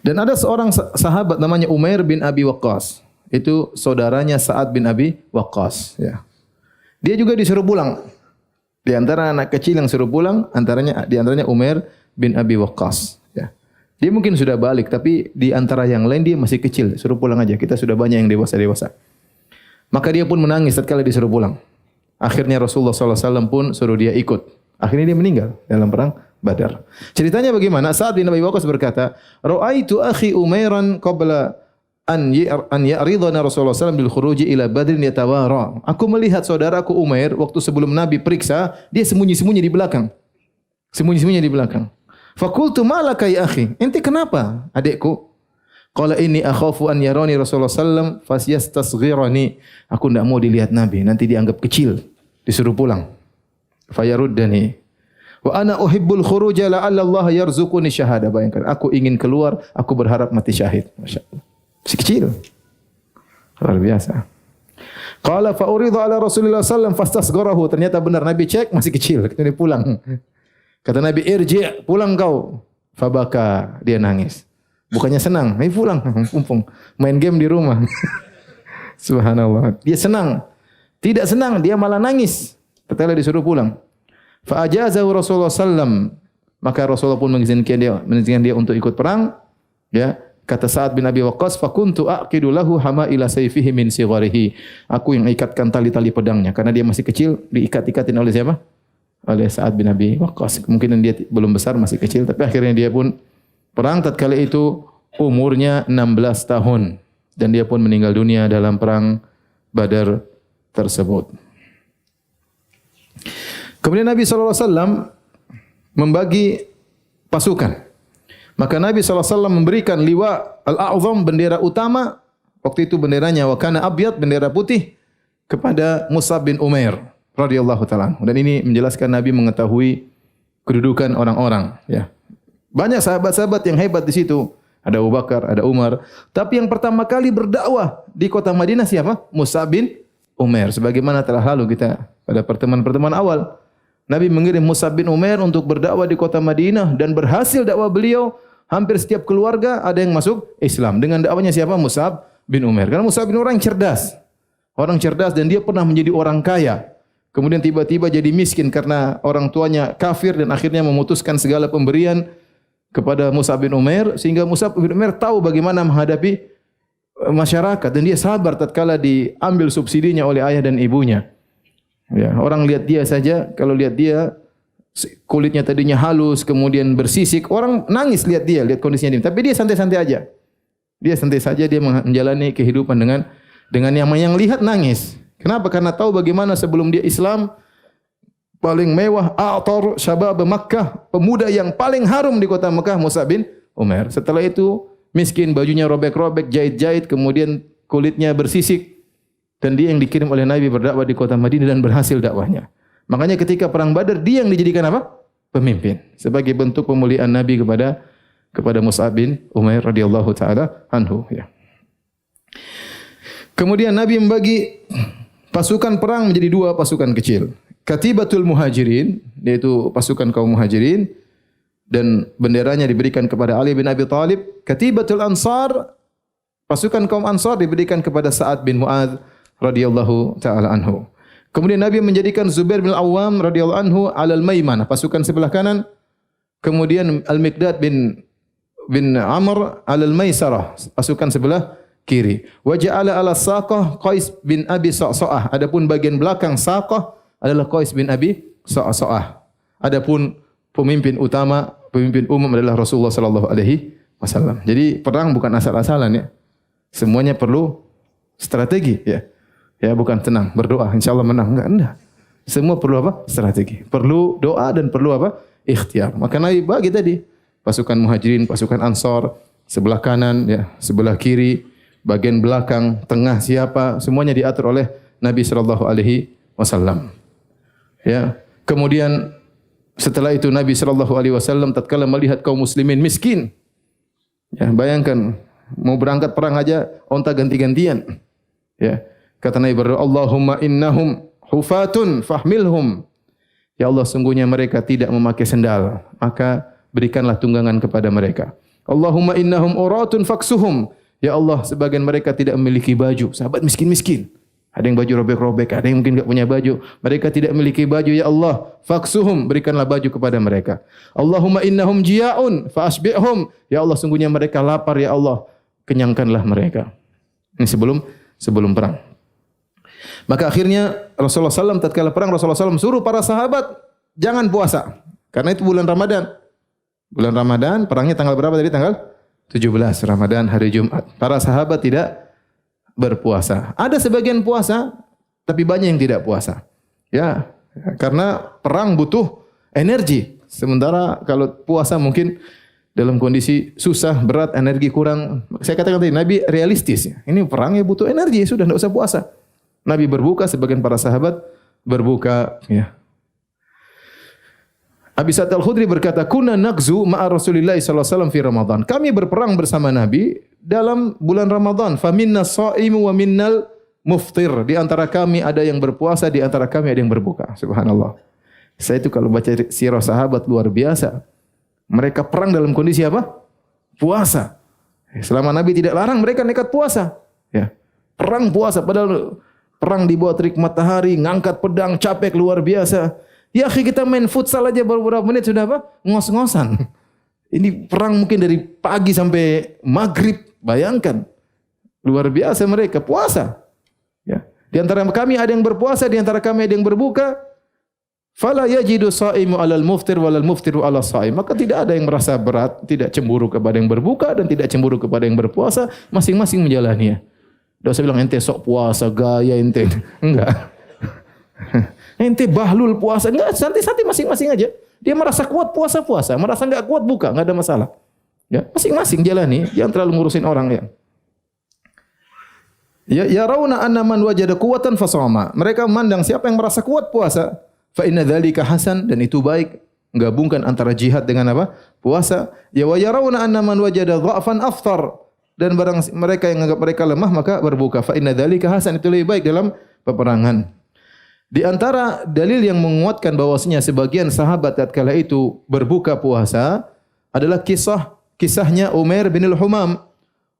Dan ada seorang sahabat namanya Umair bin Abi Waqqas. Itu saudaranya Sa'ad bin Abi Waqqas ya. Dia juga disuruh pulang. Di antara anak kecil yang suruh pulang di antaranya Umair bin Abi Waqqas ya. Dia mungkin sudah balik tapi di antara yang lain dia masih kecil, suruh pulang aja. Kita sudah banyak yang dewasa. Maka dia pun menangis tatkala disuruh pulang. Akhirnya Rasulullah SAW pun suruh dia ikut. Akhirnya dia meninggal dalam perang Badar. Ceritanya bagaimana? Sa'ad bin Abi Waqqas berkata, "Ra'aitu akhi Umairan qabla an ya'ridana Rasulullah SAW bil khuruji ila Badrin yatawara." Aku melihat saudaraku Umair waktu sebelum Nabi periksa, dia sembunyi-sembunyi di belakang. Sembunyi-sembunyi di belakang. Fakultu malaka ya akhi. Ente kenapa, adekku? Qala inni akhafu an yarani Rasulullah sallam fasyastasghirani. Aku tidak mau dilihat Nabi, nanti dianggap kecil, disuruh pulang. Fayaruddani. Wa ana uhibbul khuruja la'alla Allah yarzuquni syahada. Bayangkan, aku ingin keluar, aku berharap mati syahid. Masyaallah. Si kecil. Luar biasa. Qala fa urida ala Rasulillah sallam fastasgharahu. Ternyata benar Nabi cek masih kecil, kemudian pulang. Kata Nabi, "Irji', pulang kau." Fabaka, dia nangis. Bukannya senang, "Ayo pulang, mumpung main game di rumah." Subhanallah. Dia senang. Tidak senang, dia malah nangis. Setelah disuruh pulang. Fa ajazahu Rasulullah sallam. Maka Rasulullah pun mengizinkan dia untuk ikut perang. Ya, kata Sa'ad bin Abi Waqqas, "Fa kuntu aqidu lahu hamaila sayfihi min sigharihi." Aku yang ikatkan tali-tali pedangnya karena dia masih kecil, diikat-ikatin oleh siapa? Oleh Sa'ad bin Abi Waqqas. Mungkin dia belum besar, masih kecil, tapi akhirnya dia pun perang. Tatkala itu umurnya 16 tahun dan dia pun meninggal dunia dalam perang Badar tersebut. Kemudian Nabi SAW membagi pasukan. Maka Nabi SAW memberikan liwa al-a'zam, bendera utama. Waktu itu benderanya wa kana abyad, bendera putih, kepada Mus'ab bin Umair radhiyallahu ta'ala. Dan ini menjelaskan Nabi mengetahui kedudukan orang-orang. Ya. Banyak sahabat-sahabat yang hebat di situ. Ada Abu Bakar, ada Umar. Tapi yang pertama kali berdakwah di kota Madinah siapa? Mus'ab bin Umair. Sebagaimana telah lalu kita pada pertemuan-pertemuan awal. Nabi mengirim Mus'ab bin Umair untuk berdakwah di kota Madinah dan berhasil dakwah beliau. Hampir setiap keluarga ada yang masuk Islam. Dengan dakwahnya siapa? Mus'ab bin Umair. Karena Mus'ab bin orang cerdas. Orang cerdas dan dia pernah menjadi orang kaya. Kemudian tiba-tiba jadi miskin karena orang tuanya kafir dan akhirnya memutuskan segala pemberian kepada Mus'ab bin Umair. Sehingga Mus'ab bin Umair tahu bagaimana menghadapi masyarakat. Dan dia sabar tatkala diambil subsidinya oleh ayah dan ibunya. Ya, orang lihat dia saja, kalau lihat dia kulitnya tadinya halus, kemudian bersisik, orang nangis lihat dia, lihat kondisinya dia. Tapi dia santai-santai aja. Dia santai saja, dia menjalani kehidupan dengan yang lihat nangis. Kenapa? Karena tahu bagaimana sebelum dia Islam paling mewah, a'tar syabab Makkah, pemuda yang paling harum di kota Makkah, Mus'ab bin Umair. Setelah itu miskin, bajunya robek-robek, jahit-jahit, kemudian kulitnya bersisik. Dan dia yang dikirim oleh Nabi berdakwah di kota Madinah dan berhasil dakwahnya. Makanya ketika perang Badar dia yang dijadikan apa? Pemimpin. Sebagai bentuk pemuliaan Nabi kepada Mus'ab bin Umair radhiyallahu taala anhu, ya. Kemudian Nabi membagi pasukan perang menjadi dua pasukan kecil. Katibatul Muhajirin, yaitu pasukan kaum Muhajirin, dan benderanya diberikan kepada Ali bin Abi Thalib. Katibatul Ansar, pasukan kaum Ansar diberikan kepada Sa'ad bin Mu'adz radhiyallahu taala anhu. Kemudian Nabi menjadikan Zubair bin Awam radhiyallahu anhu alal maimanah, pasukan sebelah kanan. Kemudian Al-Miqdad bin Amr alal maisarah, pasukan sebelah kiri. Wa ja'ala ala saqah Qais bin Abi Sa'sa'ah. Adapun bagian belakang saqah adalah Qais bin Abi Sa'sa'ah. Adapun pemimpin utama, pemimpin umum adalah Rasulullah sallallahu alaihi wasallam. Jadi perang bukan asal-asalan, ya. Semuanya perlu strategi, ya. Ya, bukan tenang berdoa insyaallah menang, enggak. Semua perlu apa? Strategi. Perlu doa dan perlu apa? Ikhtiar. Maka Nabi bagi tadi pasukan Muhajirin, pasukan Ansar, sebelah kanan, ya, sebelah kiri, bagian belakang, tengah siapa, semuanya diatur oleh Nabi sallallahu alaihi wasallam. Ya. Kemudian setelah itu Nabi sallallahu alaihi wasallam tatkala melihat kaum muslimin miskin. Ya, bayangkan mau berangkat perang aja onta ganti-gantian. Ya. Kata Nabi berdoa, Allahumma innahum hufatun fahmilhum. Ya Allah, sungguhnya mereka tidak memakai sendal, maka berikanlah tunggangan kepada mereka. Allahumma innahum uratun faksuhum. Ya Allah, sebagian mereka tidak memiliki baju. Sahabat miskin-miskin. Ada yang baju robek-robek, ada yang mungkin enggak punya baju. Mereka tidak memiliki baju, ya Allah, faksuhum, berikanlah baju kepada mereka. Allahumma innahum jia'un fa asbihum. Ya Allah, sungguhnya mereka lapar, ya Allah, kenyangkanlah mereka. Ini sebelum perang. Maka akhirnya Rasulullah SAW tatkala perang, Rasulullah SAW suruh para sahabat jangan puasa. Karena itu bulan Ramadan. Bulan Ramadan, perangnya tanggal berapa tadi? Tanggal 17 Ramadan, hari Jumat. Para sahabat tidak berpuasa. Ada sebagian puasa, tapi banyak yang tidak puasa. Ya, karena perang butuh energi. Sementara kalau puasa mungkin dalam kondisi susah, berat, energi kurang. Saya katakan tadi, Nabi realistis. Ini perang ya butuh energi, sudah tidak usah puasa. Nabi berbuka, sebagian para sahabat berbuka. Ya. Abi Sa'id Al-Khudri berkata, "Kunna nagzu ma'a Rasulillah sallallahu alaihi wasallam fi Ramadan." Kami berperang bersama Nabi dalam bulan Ramadan. Fa minna sha'imu wa minnal muftir. Di antara kami ada yang berpuasa, di antara kami ada yang berbuka. Subhanallah. Saya itu kalau baca sirah sahabat luar biasa. Mereka perang dalam kondisi apa? Puasa. Selama Nabi tidak larang, mereka nekat puasa. Ya. Perang puasa, padahal perang di bawah terik matahari, ngangkat pedang, capek luar biasa. Ya akhi, kita main futsal aja baru beberapa menit sudah apa? Ngos-ngosan. Ini perang mungkin dari pagi sampai maghrib. Bayangkan. Luar biasa mereka puasa. Ya. Di antara kami ada yang berpuasa, di antara kami ada yang berbuka. Fala yajidu sha'imu 'alal muftir walal muftiru 'ala sha'im. Maka tidak ada yang merasa berat, tidak cemburu kepada yang berbuka dan tidak cemburu kepada yang berpuasa, masing-masing menjalaninya. Tidak usah bilang ente sok puasa, gaya ente. Enggak. Ente bahlul puasa. Enggak, santai-santai masing-masing aja. Dia merasa kuat puasa, merasa enggak kuat buka, enggak ada masalah. Ya, masing-masing jalani, jangan terlalu ngurusin orang ya. Ya rauna anna man wajada quwwatan fasama. Mereka memandang siapa yang merasa kuat puasa, fa inna dzalika hasan, dan itu baik. Menggabungkan antara jihad dengan apa? Puasa. Ya wa yarawna anna man wajada dha'fan aftar, dan barang mereka yang anggap mereka lemah maka berbuka. Fa inna dzalika hasan, itu lebih baik dalam peperangan. Di antara dalil yang menguatkan bahwasanya sebagian sahabat tatkala itu berbuka puasa adalah kisahnya Umair bin al-Humam.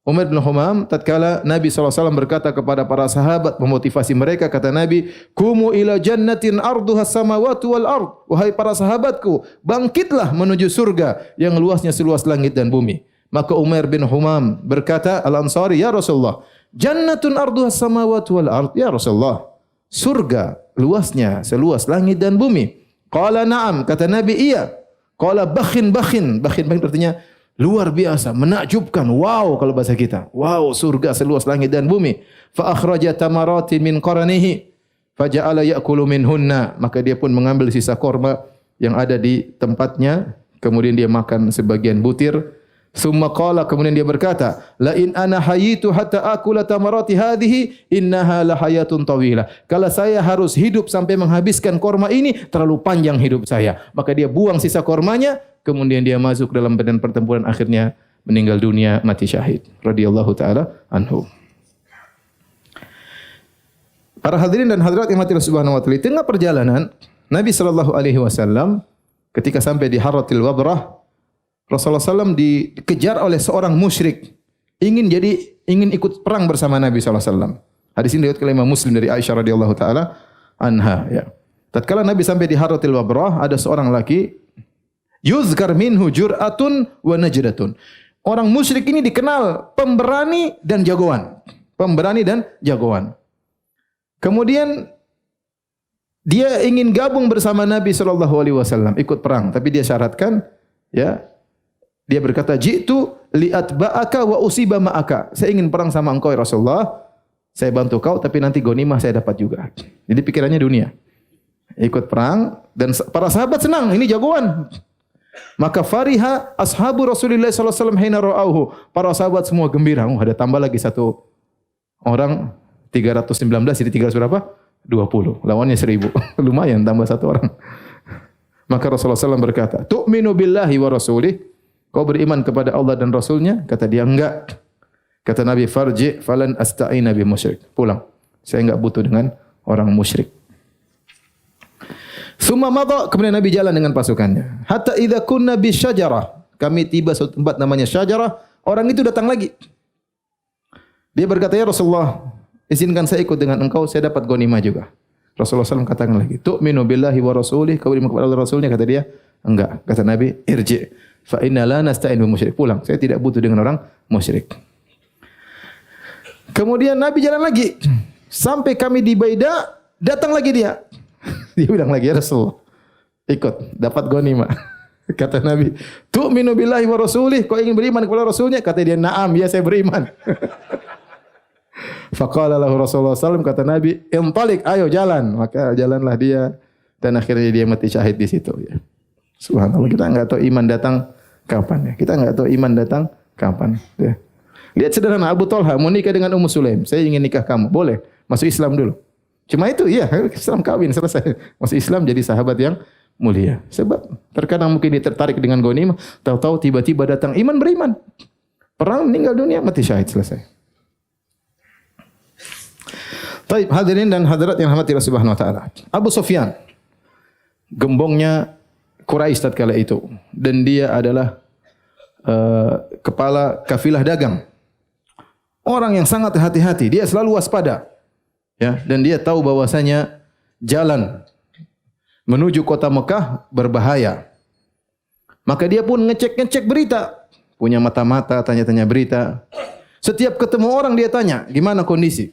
Umair bin al-Humam tatkala Nabi SAW berkata kepada para sahabat memotivasi mereka, kata Nabi, "Kumu ila jannatin arduha samawati wal ard." Wahai para sahabatku, bangkitlah menuju surga yang luasnya seluas langit dan bumi. Maka Umair bin Humam berkata, Al-Ansari, "Ya Rasulullah, jannatun arduha samawati wal ard." Ya Rasulullah, surga luasnya seluas langit dan bumi. Qala na'am, kata Nabi, iya. Qala bakhin artinya luar biasa, menakjubkan. Wow kalau bahasa kita. Wow, surga seluas langit dan bumi. Fa akhraja tamaratin min qaranihi faja'ala ya'kulu minhunna. Maka dia pun mengambil sisa korma yang ada di tempatnya, kemudian dia makan sebagian butir. Summa qala, kemudian dia berkata, la in ana hayitu hatta akula tamarati hadhihi innaha la hayatun tawilah. Kalau saya harus hidup sampai menghabiskan korma ini, terlalu panjang hidup saya. Maka dia buang sisa kormanya, kemudian dia masuk dalam medan pertempuran, akhirnya meninggal dunia, mati syahid radhiyallahu taala anhu. Para hadirin dan hadirat yang mati subhanahu wa taala, tengah perjalanan Nabi sallallahu alaihi wasallam ketika sampai di Harratil Wabrah, Rasulullah SAW dikejar oleh seorang musyrik, ingin ikut perang bersama Nabi SAW. Hadis ini riwayat Imam Muslim dari Aisyah radhiyallahu taala anha. Ya. Tatkala Nabi sampai di Harratil Wabrah, ada seorang laki, yuzkar minhu jur'atun wa najdatun. Orang musyrik ini dikenal pemberani dan jagoan. Kemudian dia ingin gabung bersama Nabi SAW, ikut perang, tapi dia syaratkan, ya. Dia berkata, "Ji'tu li'atba'aka wa usiba ma'aka." Saya ingin perang sama engkau ya Rasulullah. Saya bantu kau tapi nanti ghanimah saya dapat juga. Jadi pikirannya dunia. Ikut perang dan para sahabat senang, ini jagoan. Maka fariha ashabu Rasulullah sallallahu alaihi wasallam hina ra'auhu. Para sahabat semua gembira. Ada tambah lagi satu orang, 319 jadi 300 berapa? 20. Lawannya 1000. Lumayan tambah satu orang. Maka Rasulullah SAW berkata, "Tu'minu billahi wa rasulih." Kau beriman kepada Allah dan Rasulnya? Kata dia, enggak. Kata Nabi, "Farji falan asta'ina bi musyrik." Pulang. Saya enggak butuh dengan orang musyrik. Summa madha, kemudian Nabi jalan dengan pasukannya. Hatta idza kunna bi syajarah. Kami tiba suatu tempat namanya Syajarah. Orang itu datang lagi. Dia berkata, "Ya Rasulullah, izinkan saya ikut dengan engkau, saya dapat ghanimah juga." Rasulullah SAW katakan lagi, "Tu'minu billahi wa rasulih." Kau beriman kepada Allah dan Rasulnya? Kata dia, enggak. Kata Nabi, "Irji fa inna la nasta'in bil musyrik." Pulang, saya tidak butuh dengan orang musyrik. Kemudian Nabi jalan lagi sampai kami di Baida, datang lagi dia. Dia bilang lagi, "Ya Rasulullah, ikut, dapat ghanimah." Kata Nabi, "Tu'minu billahi wa rasulih." Kau ingin beriman kepada Rasulnya? Kata dia, "Na'am, ya saya beriman." Faqala lahu Rasulullah SAW, kata Nabi, "Intalik, ayo jalan." Maka jalanlah dia dan akhirnya dia mati syahid di situ ya. Subhanallah, kita enggak tahu iman datang kapan ya. Kita enggak tahu iman datang kapan ya. Lihat sederhana, Abu Talha mau nikah dengan Ummu Sulaim. "Saya ingin nikah kamu." Boleh, masuk Islam dulu. Cuma itu, iya, Islam kawin selesai. Masuk Islam jadi sahabat yang mulia. Sebab terkadang mungkin dia tertarik dengan ghanimah, tahu-tahu tiba-tiba datang iman beriman. Perang, meninggal dunia, mati syahid, selesai. Baik, hadirin dan hadirat yang rahmati Allah Subhanahu wa taala. Abu Sufyan, gembongnya Quraisy tatkala itu, dan dia adalah kepala kafilah dagang. Orang yang sangat hati-hati, dia selalu waspada. Ya, dan dia tahu bahwasanya jalan menuju kota Mekah berbahaya. Maka dia pun ngecek-ngecek berita, punya mata-mata, tanya-tanya berita. Setiap ketemu orang dia tanya, "Gimana kondisi?"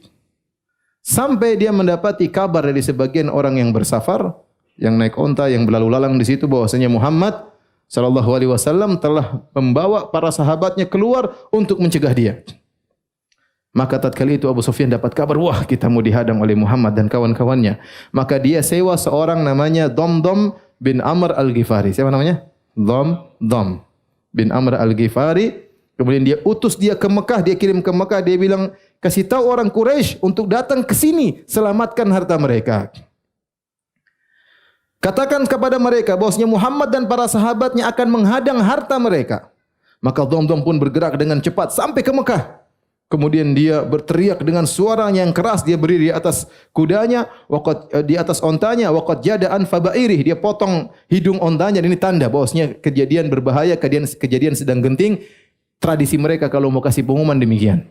Sampai dia mendapati kabar dari sebagian orang yang bersafar, yang naik onta, yang berlalu lalang di situ, bahwasanya Muhammad sallallahu alaihi wasallam telah membawa para sahabatnya keluar untuk mencegah dia. Maka tatkala itu Abu Sufyan dapat kabar, wah kita mau dihadang oleh Muhammad dan kawan-kawannya. Maka dia sewa seorang namanya Dhamdham bin Amr al-Ghifari. Siapa namanya? Dhamdham bin Amr al-Ghifari. Kemudian dia utus dia ke Mekah, dia kirim ke Mekah, dia bilang, kasih tahu orang Quraisy untuk datang ke sini, selamatkan harta mereka. Katakan kepada mereka bahwasanya Muhammad dan para sahabatnya akan menghadang harta mereka. Maka Dhamdham pun bergerak dengan cepat sampai ke Mekah. Kemudian dia berteriak dengan suara yang keras, dia berdiri di atas kudanya, di atas ontanya, waqad jada'an fabairih, dia potong hidung ontanya. Ini tanda bahwasanya kejadian berbahaya, kejadian sedang genting. Tradisi mereka kalau mau kasih pengumuman demikian.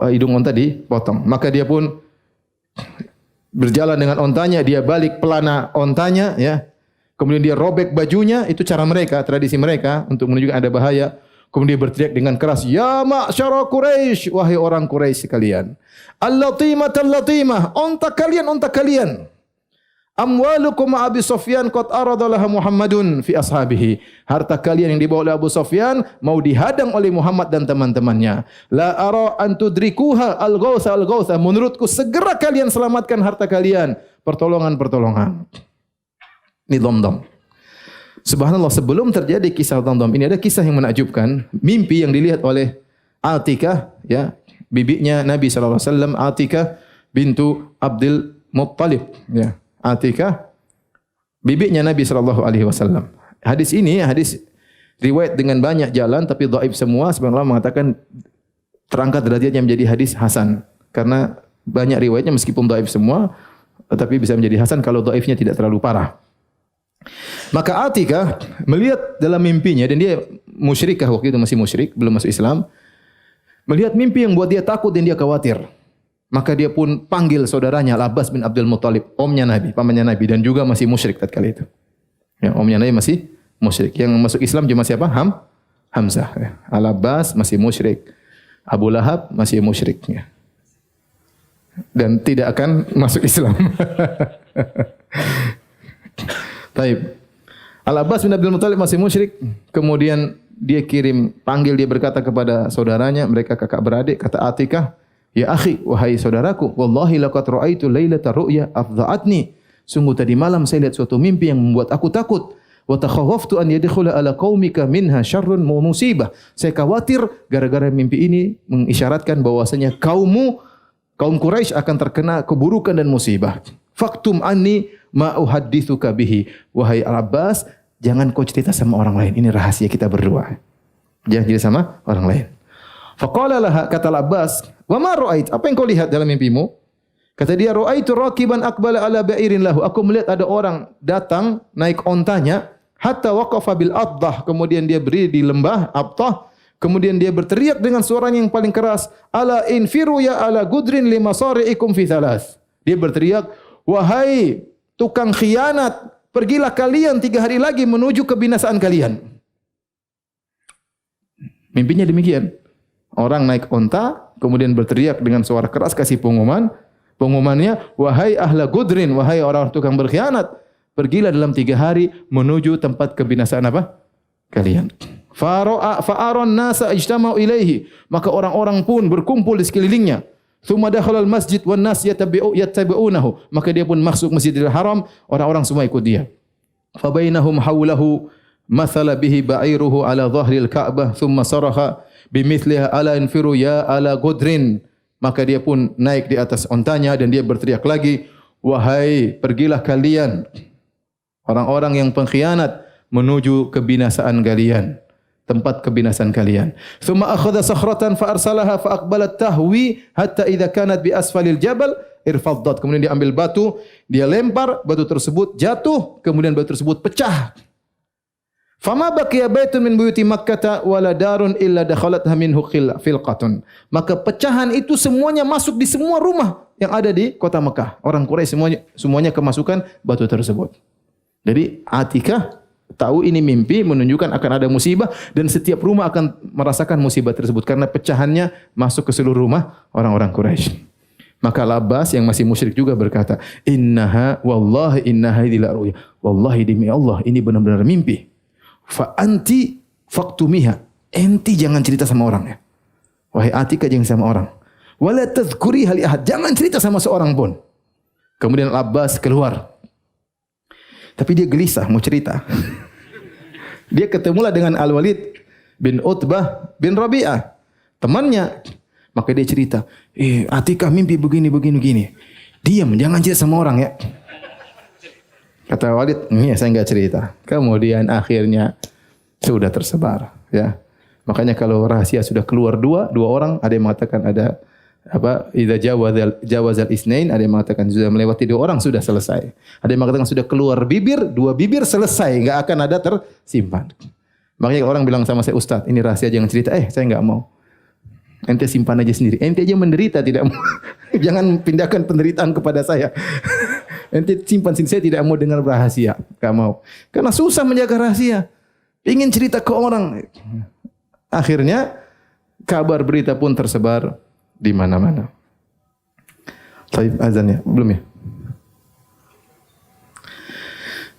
Hidung onta dipotong. Maka dia pun berjalan dengan ontanya, dia balik pelana ontanya, ya. Kemudian dia robek bajunya, itu cara mereka, tradisi mereka untuk menunjukkan ada bahaya. Kemudian dia berteriak dengan keras, ya ma'syara Quraisy, wahai orang Quraisy sekalian. Al-latimah, onta kalian. Amwalukum Abi Sufyan qad aradalaha Muhammadun fi ashabihi. Harta kalian yang dibawa oleh Abu Sufyan mau dihadang oleh Muhammad dan teman-temannya. La ara an tudrikuha al-ghausa. Menurutku segera kalian selamatkan harta kalian. Pertolongan. Ini Dhamdham. Subhanallah, sebelum terjadi kisah Dhamdham ini ada kisah yang menakjubkan, mimpi yang dilihat oleh Atikah, ya, bibinya Nabi sallallahu alaihi wasallam, Atikah bintu Abdul Muttalib, ya. Atikah bibinya Nabi sallallahu alaihi wasallam. Hadis ini hadis riwayat dengan banyak jalan tapi dhaif semua. Sebenarnya mengatakan terangkat derajatnya menjadi hadis hasan karena banyak riwayatnya meskipun dhaif semua tapi bisa menjadi hasan kalau dhaifnya tidak terlalu parah. Maka Atikah melihat dalam mimpinya, dan dia musyrikah waktu itu, masih musyrik, belum masuk Islam. Melihat mimpi yang buat dia takut dan dia khawatir. Maka dia pun panggil saudaranya Al-Abbas bin Abdul Muttalib, omnya Nabi, pamannya Nabi, dan juga masih musyrik tatkala itu. Ya, omnya Nabi masih musyrik. Yang masuk Islam cuma siapa? Hamzah. Ya. Al-Abbas masih musyrik. Abu Lahab masih musyrik. Ya. Dan tidak akan masuk Islam. Taib. Al-Abbas bin Abdul Muttalib masih musyrik. Kemudian dia panggil, dia berkata kepada saudaranya, mereka kakak beradik, kata Atikah, ya akhi, wahai saudaraku, wallahi laqad ra'aitu lailata ru'ya afdha'atni. Sungguh tadi malam saya lihat suatu mimpi yang membuat aku takut. Wa takhawwaftu an yadkhula ala qaumika minha syarrun wa musibah. Saya khawatir gara-gara mimpi ini mengisyaratkan bahwasanya kaum Quraisy akan terkena keburukan dan musibah. Faktum anni ma uhadditsuka bihi. Wahai Al-Abbas, jangan kau cerita sama orang lain. Ini rahasia kita berdua. Jangan cerita sama orang lain. Faqala laha, kata Al-Abbas, wa ma ra'ait? Apa yang kau lihat dalam mimpimu? Kata dia, ra'aitu raqiban aqbala ala ba'irin lahu. Aku melihat ada orang datang naik ontanya, hatta waqafa bil addah. Kemudian dia berdiri di lembah Abtah. Kemudian dia berteriak dengan suaranya yang paling keras, ala infiru ya ala gudrin lima sari'ikum fi thalas. Dia berteriak, wahai tukang khianat, pergilah kalian 3 hari lagi menuju kebinasaan kalian. Mimpinya demikian. Orang naik onta, kemudian berteriak dengan suara keras, kasih pengumuman. Pengumumannya, wahai ahla gudrin, wahai orang tukang berkhianat, pergilah dalam 3 hari menuju tempat kebinasaan apa? Kalian. Fa'aron nasa ijtama'u ilaihi. Maka orang-orang pun berkumpul di sekelilingnya. Thumma dakhala al-masjid wan nas yattabi'unahu. Maka dia pun masuk Masjidil Haram, orang-orang semua ikut dia. Fa bainahum hawlahu mathala bihi ba'iruhu ala dhahril Ka'bah thumma saraha bimithliha ala infiru ya ala gudrin. Maka dia pun naik di atas ontanya dan dia berteriak lagi, wahai pergilah kalian orang-orang yang pengkhianat menuju kebinasaan kalian, tempat kebinasaan kalian. Thumma akhadha sakhratan fa arsalaha fa aqbalat tahwi hatta idza kanat bi asfalil jabal irfaddat. Kemudian dia ambil batu, dia lempar, batu tersebut jatuh, kemudian batu tersebut pecah. Fama baqiya baitun min buyuti Makkah wala darun illa dakhalatha minhu filqatun. Maka pecahan itu semuanya masuk di semua rumah yang ada di kota Mekah. Orang Quraisy semuanya kemasukan batu tersebut. Jadi Atikah tahu ini mimpi menunjukkan akan ada musibah dan setiap rumah akan merasakan musibah tersebut karena pecahannya masuk ke seluruh rumah orang-orang Quraisy. Maka Al-Abbas yang masih musyrik juga berkata, "Innaha wallahi innaha la ru'ya." Wallahi demi Allah ini benar-benar mimpi. Fa anti faktumiha. Enti jangan cerita sama orang ya. Wahai Atika, jangan sama orang. Wala tadhkuri hali ahad. Jangan cerita sama seorang pun. Kemudian Al-Abbas keluar. Tapi dia gelisah mau cerita. Dia ketemulah dengan Al-Walid bin Utbah bin Rabi'ah, temannya. Maka dia cerita, Atika mimpi begini. Diam, jangan cerita sama orang ya. Kata Walid, saya enggak cerita. Kemudian akhirnya sudah tersebar, ya. Makanya kalau rahasia sudah keluar dua orang, ada yang mengatakan ada idza jawazal isnain, ada yang mengatakan sudah melewati 2 orang sudah selesai. Ada yang mengatakan sudah keluar 2 bibir selesai, enggak akan ada tersimpan. Makanya orang bilang sama saya, Ustaz, ini rahasia jangan cerita. Saya enggak mau. Ente simpan aja sendiri. Ente aja menderita tidak mau. Jangan pindahkan penderitaan kepada saya. Ente simpan sendiri, saya tidak mau dengar rahasia. Enggak mau. Karena susah menjaga rahasia. Ingin cerita ke orang. Akhirnya kabar berita pun tersebar di mana-mana. Taib azannya belum ya?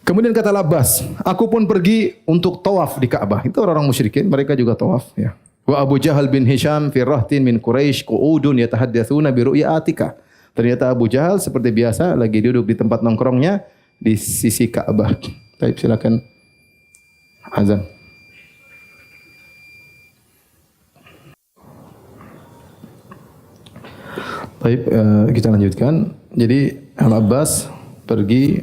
Kemudian kata Al-Abbas, aku pun pergi untuk tawaf di Ka'bah. Itu orang-orang musyrikin, mereka juga tawaf ya. Wa Abu Jahal bin Hisham fi rahtin min Quraisy qu'udun yatahaddatsuna bi ru'ya Atika. Ternyata Abu Jahal seperti biasa lagi duduk di tempat nongkrongnya di sisi Ka'bah. Taib silakan azan. Baik, kita lanjutkan. Jadi Al-Abbas pergi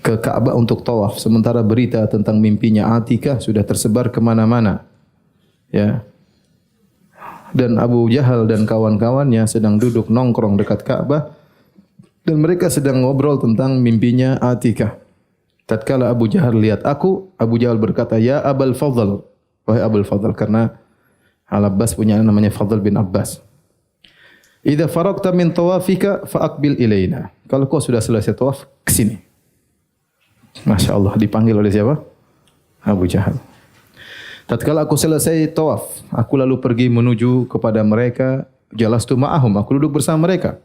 ke Ka'bah untuk tawaf. Sementara berita tentang mimpinya Atikah sudah tersebar kemana-mana. Ya. Dan Abu Jahal dan kawan-kawannya sedang duduk nongkrong dekat Ka'bah. Dan mereka sedang ngobrol tentang mimpinya Atikah. Tatkala Abu Jahal lihat aku, Abu Jahal berkata, Ya Abul Fadl. Wahai Abul Fadl, karena Al-Abbas punya namanya Fadl bin Abbas. Idza faragta min tawafika fa'aqbil ilaina. Kalau kau sudah selesai tawaf, ke sini. Masya Allah, dipanggil oleh siapa? Abu Jahal. Tatkala aku selesai tawaf, aku lalu pergi menuju kepada mereka, jalastu ma'ahum, aku duduk bersama mereka.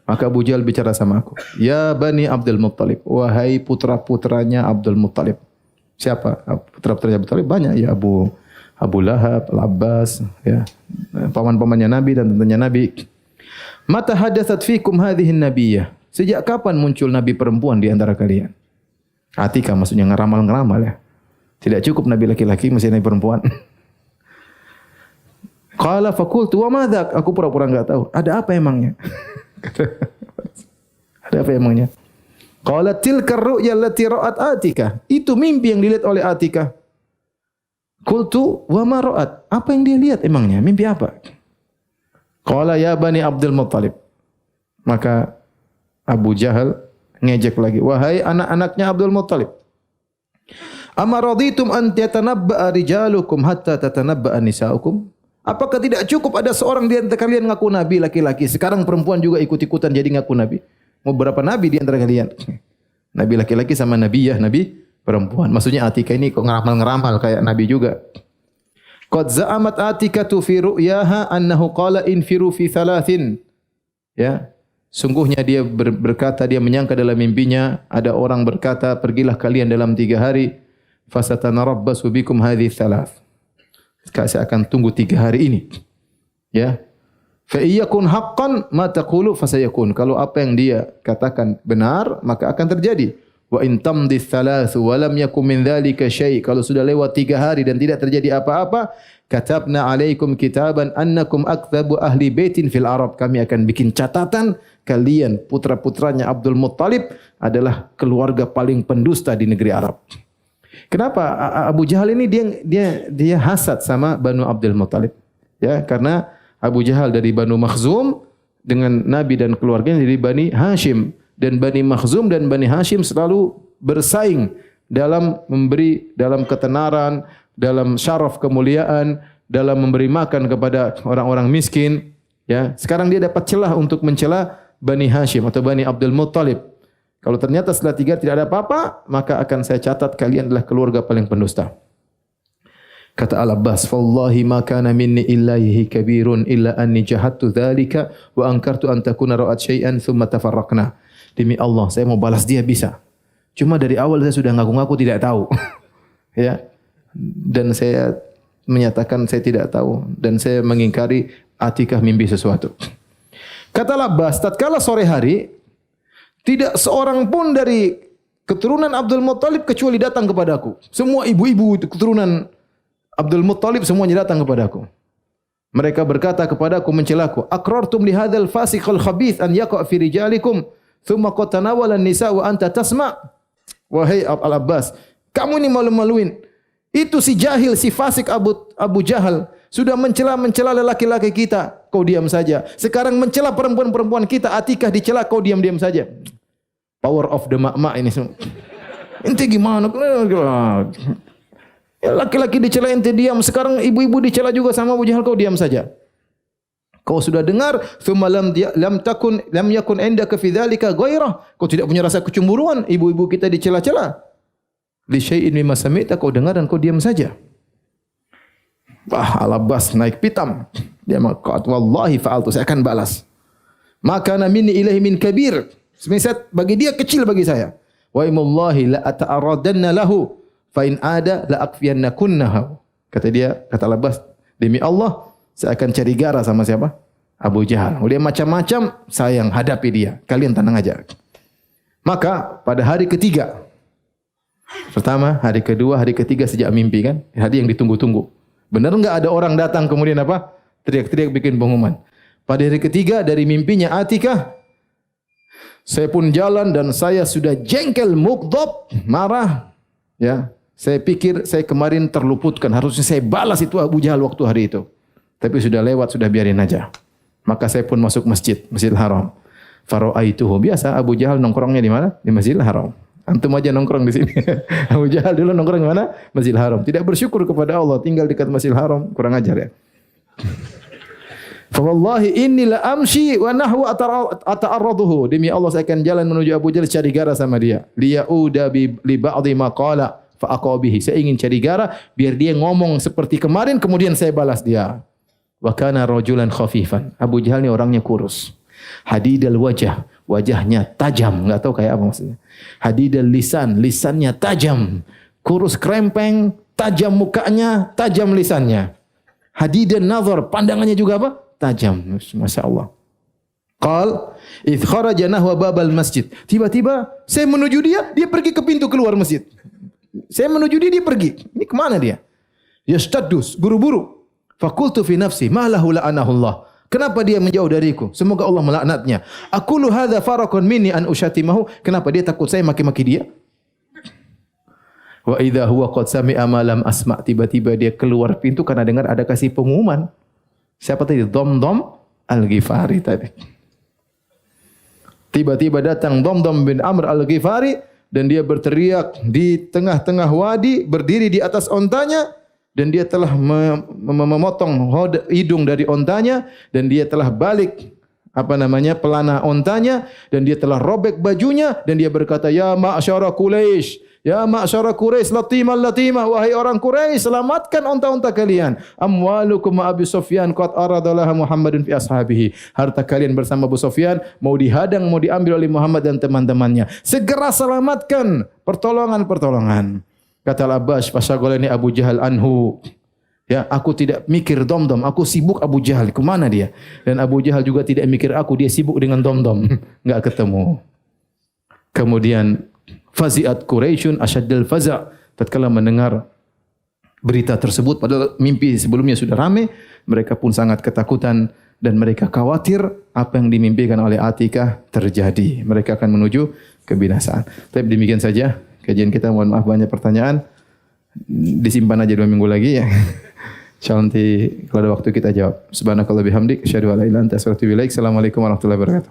Maka Abu Jahal bicara sama aku, Ya Bani Abdul Muttalib, wahai putra-putranya Abdul Muttalib. Siapa? Putra-putranya Abdul Muttalib banyak, ya Abu Lahab, Al-Abbas, ya, paman-pamannya Nabi dan tentunya Nabi. Mata hadatsat fikum hadhihi nabiyyah. Sejak kapan muncul nabi perempuan di antara kalian? Atika maksudnya ngeramal-ngeramal ya. Tidak cukup nabi laki-laki, mesti nabi perempuan. Qala faqultu wa madza? Aku pura-pura enggak tahu. Ada apa emangnya? Ada apa emangnya? Qala tilka ar-ru'ya allati ra'at Atika. Itu mimpi yang dilihat oleh Atika. Qultu wa ma ra'at? Apa yang dia lihat emangnya? Mimpi apa? Qala ya Bani Abdul Muttalib. Maka Abu Jahal ngejek lagi, wahai anak-anaknya Abdul Muttalib. Ama raditum an tatanabba'a rijalukum hatta tatanabba'a nisa'ukum? Apakah tidak cukup ada seorang di antara kalian ngaku nabi laki-laki, sekarang perempuan juga ikut-ikutan jadi ngaku nabi? Mau berapa nabi di antara kalian? Nabi laki-laki sama nabi ya, nabi perempuan. Maksudnya Atika ini kok ngeramal-ngeramal kayak nabi juga. Qad za'amat Atikatu fi ru'yaha annahu qala infiru fi thalathin. Ya. Sungguhnya dia berkata, dia menyangka dalam mimpinya ada orang berkata, pergilah kalian dalam 3 hari, fasatanarabbasu bikum hadhihi thalath. Saya akan tunggu 3 hari ini. Ya. Fa iyyakun haqqan ma taqulu fasayakun. Kalau apa yang dia katakan benar, maka akan terjadi. Wa in tamdi thalathu wa lam yakum min dzalika syai'. Kalau sudah lewat 3 hari dan tidak terjadi apa-apa, katabna alaikum kitaban annakum akdzabu ahli baitin fil Arab. Kami akan bikin catatan kalian putra-putranya Abdul Muttalib adalah keluarga paling pendusta di negeri Arab. Kenapa Abu Jahal ini dia hasad sama Banu Abdul Muttalib? Ya, karena Abu Jahal dari Banu Makhzum dengan Nabi dan keluarganya dari Bani Hashim. Dan Bani Makhzum dan Bani Hashim selalu bersaing dalam memberi, dalam ketenaran, dalam syaraf kemuliaan, dalam memberi makan kepada orang-orang miskin. Ya, sekarang dia dapat celah untuk mencela Bani Hashim atau Bani Abdul Muttalib. Kalau ternyata setelah 3 tidak ada apa-apa, maka akan saya catat kalian adalah keluarga paling pendusta. Kata Al-Abbas, "Wallahi ma kana minni illahi kabirun illa anni jahadtu dzalika wa ankartu an takuna ra'at syai'an thumma tafarraqna." Demi Allah, saya mau balas dia bisa. Cuma dari awal saya sudah ngaku-ngaku tidak tahu. Ya. Dan saya menyatakan saya tidak tahu dan saya mengingkari Atikah mimpi sesuatu. Kata Al-Abbas, tatkala sore hari tidak seorang pun dari keturunan Abdul Muttalib kecuali datang kepadaku. Semua ibu-ibu keturunan Abdul Muttalib semuanya datang kepadaku. Mereka berkata kepadaku, mencelaku, "Aqrartum li hadzal fasiqal khabith an yaqa fi rijalikum, thumma qad tanawala an-nisa wa anta tasma'?" Wahai Al-Abbas, kamu ini malu-maluin. Itu si jahil, si fasik Abu Jahal sudah mencela lelaki-laki kita, kau diam saja. Sekarang mencela perempuan-perempuan kita, Atikah dicela, kau diam-diam saja. Power of the mak-mak ini semua. Ente gimana? Ya, laki-laki dicela ente diam, sekarang ibu-ibu dicela juga sama Abu Jahal, kau diam saja. Kau sudah dengar, "Tsumma lam yakun indaka fi dzalika ghairah." Kau tidak punya rasa kecemburuan, ibu-ibu kita dicela-cela. Li syai'in mimma sami'ta, kau dengar dan kau diam saja. Wah, Al-Abbas naik pitam. Dia mengatakan, "Wallahi fa'altu," saya akan balas. "Maka na minni ilaihi min kabir." Semisal bagi dia kecil bagi saya. "Wa imallahi la ata'aradanna lahu fa in ada la akfiyannakunnahu." Kata Al-Abbas, demi Allah saya akan cari gara sama siapa? Abu Jahal. Dia macam-macam, saya yang hadapi dia. Kalian tenang aja. Maka pada hari ketiga, pertama, hari kedua, hari ketiga sejak mimpi kan, hari yang ditunggu-tunggu. Benar enggak ada orang datang kemudian apa? Teriak-teriak bikin pengumuman. Pada hari ketiga dari mimpinya Atikah, saya pun jalan dan saya sudah jengkel, mughdab, marah. Ya, saya pikir saya kemarin terluputkan, harusnya saya balas itu Abu Jahal waktu hari itu. Tapi sudah lewat, sudah biarin aja. Maka saya pun masuk Masjidil Haram. Fara'aituhu, biasa Abu Jahal nongkrongnya di mana? Di Masjidil Haram. Antum aja nongkrong di sini. Abu Jahal dulu nongkrong di mana? Masjidil Haram. Tidak bersyukur kepada Allah, tinggal dekat Masjidil Haram, kurang ajar ya. Fa wallahi inni la amshi wa nahwa ata'arraduhu. Demi Allah saya akan jalan menuju Abu Jahal cari gara sama dia. Liyauda li ba'dhi ma qala fa aqabihi. Saya ingin cari gara biar dia ngomong seperti kemarin kemudian saya balas dia. Wa kana rajulan khafifan. Abu Jahal ni orangnya kurus. Hadidal wajah, wajahnya tajam, enggak tahu kayak apa maksudnya. Hadidal lisan, lisannya tajam. Kurus krempeng, tajam mukanya, tajam lisannya. Hadidan nazar, pandangannya juga apa? Tajam. Masya Allah. Qal, idh kharaja nahwa babal masjid. Tiba-tiba saya menuju dia pergi ke pintu keluar masjid. Saya menuju dia pergi. Ini kemana dia? Yastaddus, buru-buru. Fakultu fi nafsi, ma lahu la'anahullah. Kenapa dia menjauh dariku? Semoga Allah melaknatnya. Aqulu hadza farakun minni an usyatimahu. Kenapa dia takut saya maki-maki dia? Wa idza huwa qad sami'a ma lam asma'. Tiba-tiba dia keluar pintu karena dengar ada kasih pengumuman. Siapa tadi? Dhamdham Al-Ghifari tadi. Tiba-tiba datang Dhamdham bin Amr Al-Ghifari dan dia berteriak di tengah-tengah wadi, berdiri di atas ontanya dan dia telah memotong hidung dari ontanya dan dia telah balik pelana ontanya dan dia telah robek bajunya dan dia berkata, "Ya ma'syara Quraisy, ya ma'syara Quraisy, latimah, wahai orang Quraisy, selamatkan onta-onta kalian. Amwalukum ma Abi Sufyan qad aradalaha Muhammadun fi ashabihi." Harta kalian bersama Abu Sufyan mau dihadang, mau diambil oleh Muhammad dan teman-temannya. Segera selamatkan, pertolongan. Kata Al-Abbas, fasyaghalani Abu Jahal anhu. Ya, aku tidak mikir Dhamdham, aku sibuk Abu Jahal. Kemana dia? Dan Abu Jahal juga tidak mikir aku, dia sibuk dengan Dhamdham. Enggak ketemu. Kemudian fazi'at Quraisyun asyaddal faza'. Tatkala mendengar berita tersebut, padahal mimpi sebelumnya sudah ramai, mereka pun sangat ketakutan dan mereka khawatir apa yang dimimpikan oleh Atikah terjadi. Mereka akan menuju kebinasaan. Tapi demikian saja kajian kita. Mohon maaf banyak pertanyaan. Disimpan aja 2 minggu lagi ya. Insyaallah nanti kalau ada waktu kita jawab. Subhanakallah bihamdik, asyhadu an la ilaha illa anta astaghfiruka wa atubu ilaik. Assalamualaikum warahmatullahi wabarakatuh.